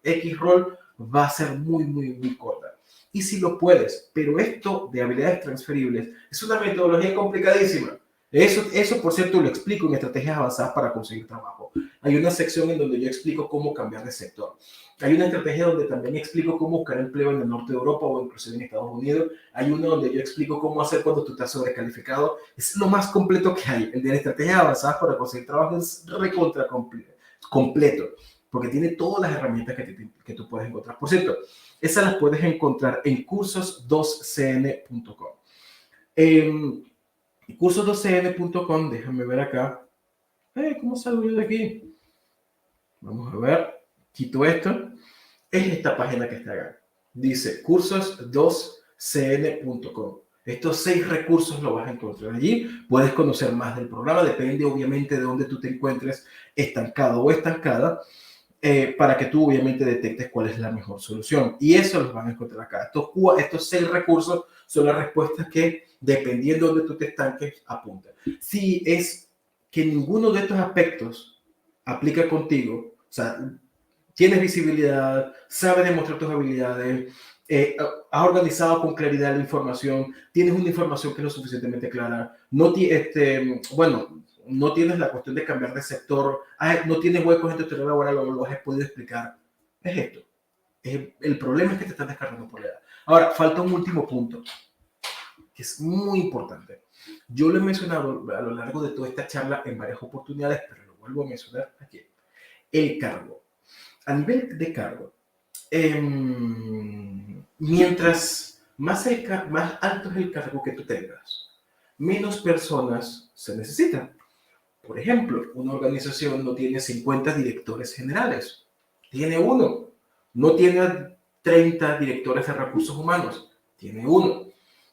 X rol va a ser muy corta. Y si lo puedes, pero esto de habilidades transferibles es una metodología complicadísima. Eso, por cierto, lo explico en estrategias avanzadas para conseguir trabajo. Hay una sección en donde yo explico cómo cambiar de sector. Hay una estrategia donde también explico cómo buscar empleo en el norte de Europa o inclusive en Estados Unidos. Hay una donde yo explico cómo hacer cuando tú estás sobrecalificado. Es lo más completo que hay. El de estrategias avanzadas para conseguir trabajo es recontra completo, porque tiene todas las herramientas que tú puedes encontrar. Por cierto, esas las puedes encontrar en cursos2cn.com. Cursos2cn.com, déjame ver acá. ¿Cómo salgo yo de aquí? Vamos a ver. Quito esto. Es esta página que está acá. Dice cursos2cn.com. Estos 6 recursos los vas a encontrar allí. Puedes conocer más del programa. Depende obviamente de dónde tú te encuentres estancado o estancada. Para que tú obviamente detectes cuál es la mejor solución. Y eso los van a encontrar acá. Estos 6 recursos son las respuestas que, dependiendo de dónde tú te estanques, apuntan. Si es que ninguno de estos aspectos aplica contigo, o sea, tienes visibilidad, sabes demostrar tus habilidades, has organizado con claridad la información, tienes una información que es lo suficientemente clara, bueno, no tienes la cuestión de cambiar de sector, no tienes huecos en tu teoría laboral, lo has podido explicar. Es esto. El problema es que te estás descartando por la edad. Ahora, falta un último punto, que es muy importante. Yo lo he mencionado a lo largo de toda esta charla en varias oportunidades, pero lo vuelvo a mencionar aquí. El cargo. A nivel de cargo, mientras más alto es el cargo que tú tengas, menos personas se necesitan. Por ejemplo, una organización no tiene 50 directores generales, tiene uno. No tiene 30 directores de recursos humanos, tiene uno.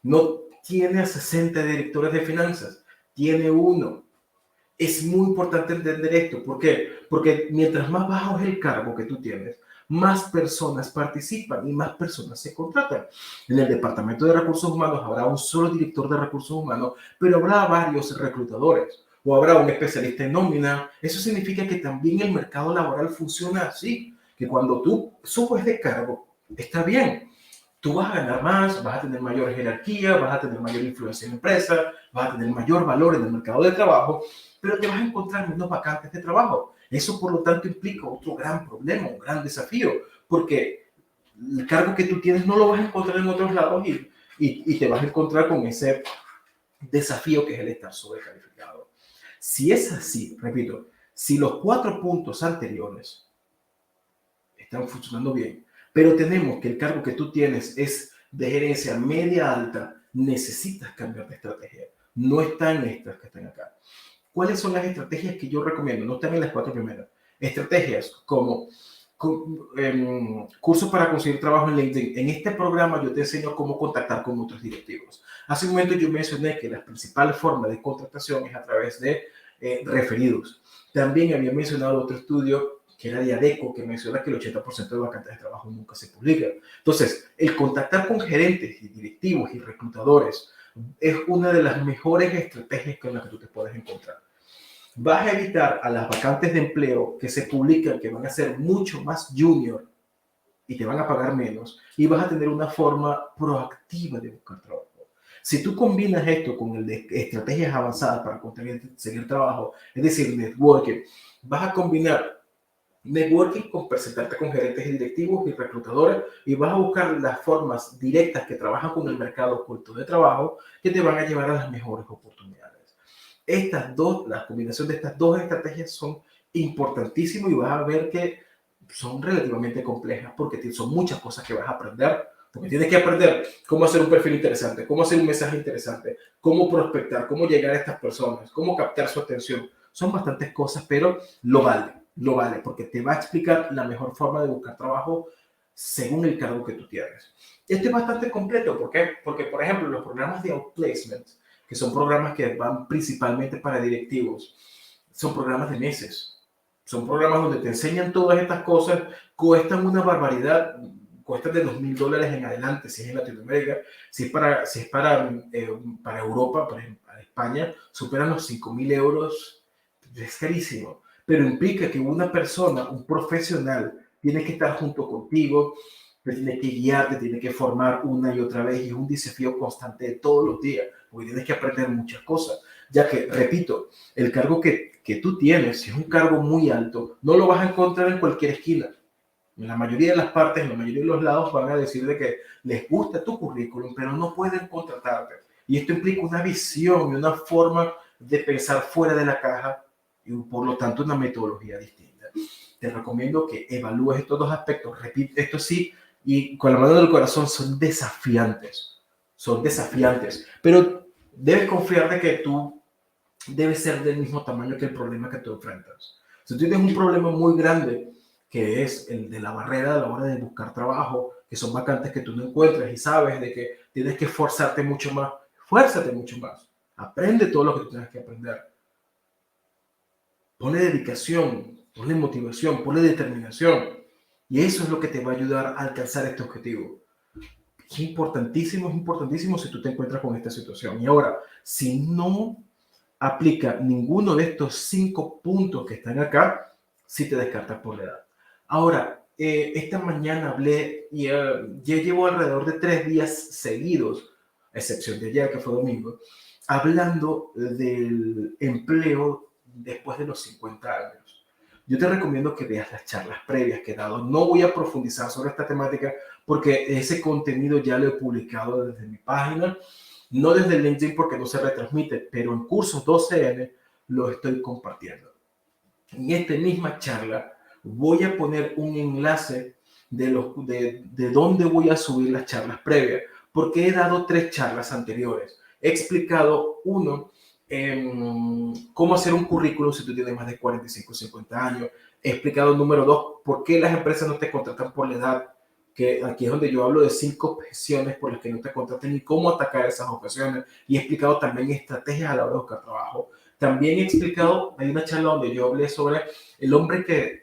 No tiene 60 directores de finanzas, tiene uno. Es muy importante entender esto. ¿Por qué? Porque mientras más bajo es el cargo que tú tienes, más personas participan y más personas se contratan. En el departamento de recursos humanos habrá un solo director de recursos humanos, pero habrá varios reclutadores o habrá un especialista en nómina. Eso significa que también el mercado laboral funciona así, que cuando tú subes de cargo, está bien. Tú vas a ganar más, vas a tener mayor jerarquía, vas a tener mayor influencia en la empresa, vas a tener mayor valor en el mercado de trabajo, pero te vas a encontrar menos vacantes de trabajo. Eso, por lo tanto, implica otro gran problema, un gran desafío, porque el cargo que tú tienes no lo vas a encontrar en otros lados y te vas a encontrar con ese desafío que es el estar sobrecalificado. Si es así, repito, si los 4 puntos anteriores están funcionando bien, pero tenemos que el cargo que tú tienes es de gerencia media alta, necesitas cambiar de estrategia. No están estas que están acá. ¿Cuáles son las estrategias que yo recomiendo? No están en las 4 primeras. Estrategias como cursos para conseguir trabajo en LinkedIn. En este programa yo te enseño cómo contactar con otros directivos. Hace un momento yo mencioné que la principal forma de contratación es a través de referidos. También había mencionado otro estudio que era de ADECO, que menciona que el 80% de vacantes de trabajo nunca se publican. Entonces, el contactar con gerentes y directivos y reclutadores es una de las mejores estrategias con las que tú te puedes encontrar. Vas a evitar a las vacantes de empleo que se publican, que van a ser mucho más junior y te van a pagar menos, y vas a tener una forma proactiva de buscar trabajo. Si tú combinas esto con el de estrategias avanzadas para conseguir trabajo, es decir, networking, vas a combinar networking con presentarte con gerentes y directivos y reclutadores y vas a buscar las formas directas que trabajan con el mercado oculto de trabajo que te van a llevar a las mejores oportunidades. La combinación de estas dos estrategias son importantísimas y vas a ver que son relativamente complejas porque son muchas cosas que vas a aprender. Porque tienes que aprender cómo hacer un perfil interesante, cómo hacer un mensaje interesante, cómo prospectar, cómo llegar a estas personas, cómo captar su atención. Son bastantes cosas, pero lo vale, porque te va a explicar la mejor forma de buscar trabajo según el cargo que tú tienes. Esto es bastante completo, ¿por qué? Porque, por ejemplo, los programas de outplacement, que son programas que van principalmente para directivos, son programas de meses. Son programas donde te enseñan todas estas cosas, cuestan una barbaridad, cuestan de $2,000 en adelante, si es en Latinoamérica, si es para Europa, por ejemplo, para España, superan los 5,000 euros, es carísimo, pero implica que una persona, un profesional, tiene que estar junto contigo, te tiene que guiar, te tiene que formar una y otra vez, y es un desafío constante de todos los días, porque tienes que aprender muchas cosas, ya que, repito, el cargo que tú tienes, si es un cargo muy alto, no lo vas a encontrar en cualquier esquina. En la mayoría de las partes, en la mayoría de los lados van a decir de que les gusta tu currículum, pero no pueden contratarte. Y esto implica una visión y una forma de pensar fuera de la caja y por lo tanto una metodología distinta. Te recomiendo que evalúes estos dos aspectos. Repito, esto sí, y con la mano del corazón son desafiantes, pero debes confiar de que tú debes ser del mismo tamaño que el problema que tú enfrentas. Si tú tienes un problema muy grande, que es el de la barrera a la hora de buscar trabajo, que son vacantes que tú no encuentras y sabes de que tienes que esforzarte mucho más, fuérzate mucho más. Aprende todo lo que tú tienes que aprender. Ponle dedicación, ponle motivación, ponle determinación. Y eso es lo que te va a ayudar a alcanzar este objetivo. Es importantísimo si tú te encuentras con esta situación. Y ahora, si no aplica ninguno de estos 5 puntos que están acá, si te descartas por la edad. Ahora, esta mañana hablé y ya llevo alrededor de 3 días seguidos, a excepción de ayer que fue domingo, hablando del empleo después de los 50 años. Yo te recomiendo que veas las charlas previas que he dado. No voy a profundizar sobre esta temática porque ese contenido ya lo he publicado desde mi página, no desde el LinkedIn porque no se retransmite, pero en Cursos 12N lo estoy compartiendo. En esta misma charla voy a poner un enlace de dónde voy a subir las charlas previas, porque he dado 3 charlas anteriores. He explicado, uno, cómo hacer un currículum si tú tienes más de 45 o 50 años. He explicado, número 2, por qué las empresas no te contratan por la edad, que aquí es donde yo hablo de 5 objeciones por las que no te contratan y cómo atacar esas objeciones. Y he explicado también estrategias a la hora de buscar trabajo. También he explicado, hay una charla donde yo hablé sobre el hombre que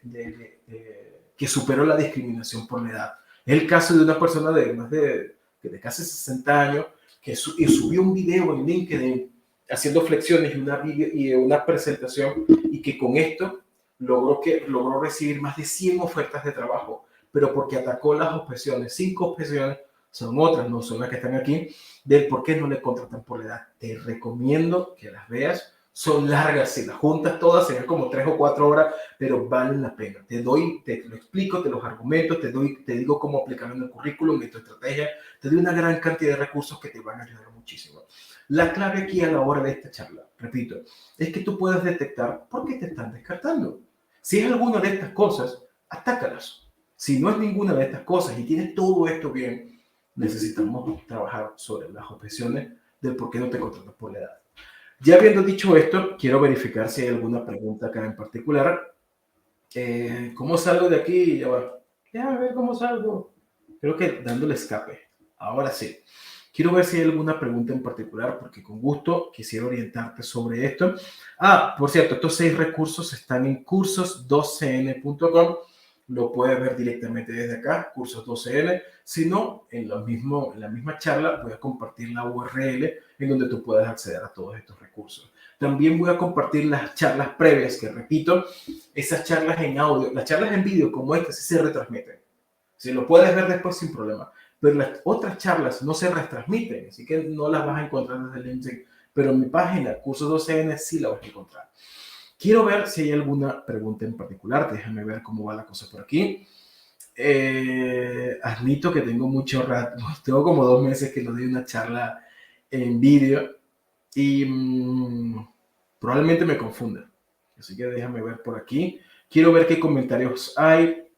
superó la discriminación por la edad. Es el caso de una persona de más de casi 60 años que subió un video en LinkedIn haciendo flexiones y una presentación y que con esto logró recibir más de 100 ofertas de trabajo, pero porque atacó las objeciones. 5 objeciones son otras, no son las que están aquí, del por qué no le contratan por la edad. Te recomiendo que las veas. Son largas, si las juntas todas serían como 3 o 4 horas, pero valen la pena. Te lo explico, te los argumentos, te digo cómo aplicarlo en el currículum, en tu estrategia, te doy una gran cantidad de recursos que te van a ayudar muchísimo. La clave aquí a la hora de esta charla, repito, es que tú puedas detectar por qué te están descartando. Si es alguna de estas cosas, atácalas. Si no es ninguna de estas cosas y tienes todo esto bien, necesitamos trabajar sobre las objeciones del por qué no te contratan por la edad. Ya habiendo dicho esto, quiero verificar si hay alguna pregunta acá en particular. ¿Cómo salgo de aquí? Ya va. Déjame ver cómo salgo. Creo que dándole escape. Ahora sí. Quiero ver si hay alguna pregunta en particular, porque con gusto quisiera orientarte sobre esto. Por cierto, estos 6 recursos están en cursos12n.com. Lo puedes ver directamente desde acá, Cursos 12N. Si no, en la misma charla voy a compartir la URL en donde tú puedas acceder a todos estos recursos. También voy a compartir las charlas previas, que repito, esas charlas en audio, las charlas en vídeo como esta sí se retransmiten. Si lo puedes ver después sin problema. Pero las otras charlas no se retransmiten, así que no las vas a encontrar desde el LinkedIn. Pero en mi página, Cursos 12N, sí la vas a encontrar. Quiero ver si hay alguna pregunta en particular. Déjame ver cómo va la cosa por aquí. Admito que tengo mucho rato, tengo como 2 meses que no doy una charla en vídeo y probablemente me confunda. Así que déjame ver por aquí. Quiero ver qué comentarios hay.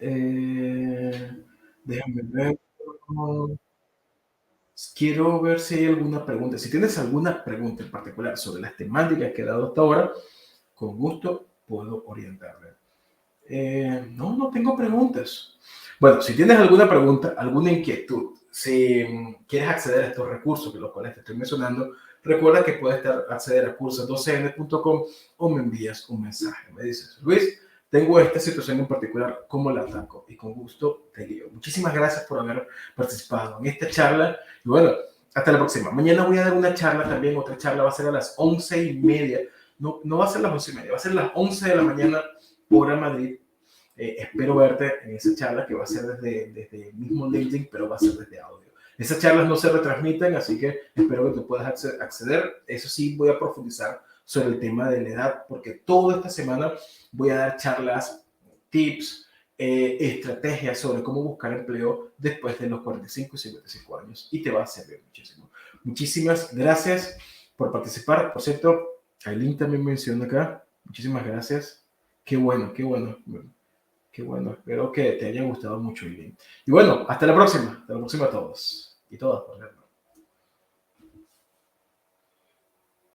Déjame ver. Quiero ver si hay alguna pregunta. Si tienes alguna pregunta en particular sobre las temáticas que he dado hasta ahora, con gusto puedo orientarme. No tengo preguntas. Bueno, si tienes alguna pregunta, alguna inquietud, si quieres acceder a estos recursos, de los cuales te estoy mencionando, recuerda que puedes acceder a cursos12n.com o me envías un mensaje. Me dices, Luis, tengo esta situación en particular, ¿cómo la ataco? Y con gusto te guío. Muchísimas gracias por haber participado en esta charla. Y bueno, hasta la próxima. Mañana voy a dar una charla también. Otra charla va a ser a las 11:30. No va a ser las 11:30, va a ser las 11 de la mañana, hora Madrid. Espero verte en esa charla que va a ser desde el mismo LinkedIn, pero va a ser desde audio. Esas charlas no se retransmiten, así que espero que tú puedas acceder. Eso sí, voy a profundizar sobre el tema de la edad, porque toda esta semana voy a dar charlas, tips, estrategias sobre cómo buscar empleo después de los 45 y 55 años y te va a servir muchísimo. Muchísimas gracias por participar. Por cierto, Aileen también menciona acá. Muchísimas gracias. Qué bueno, qué bueno. Qué bueno, espero que te haya gustado mucho, Aileen. Y bueno, hasta la próxima a todos y todas, por cierto.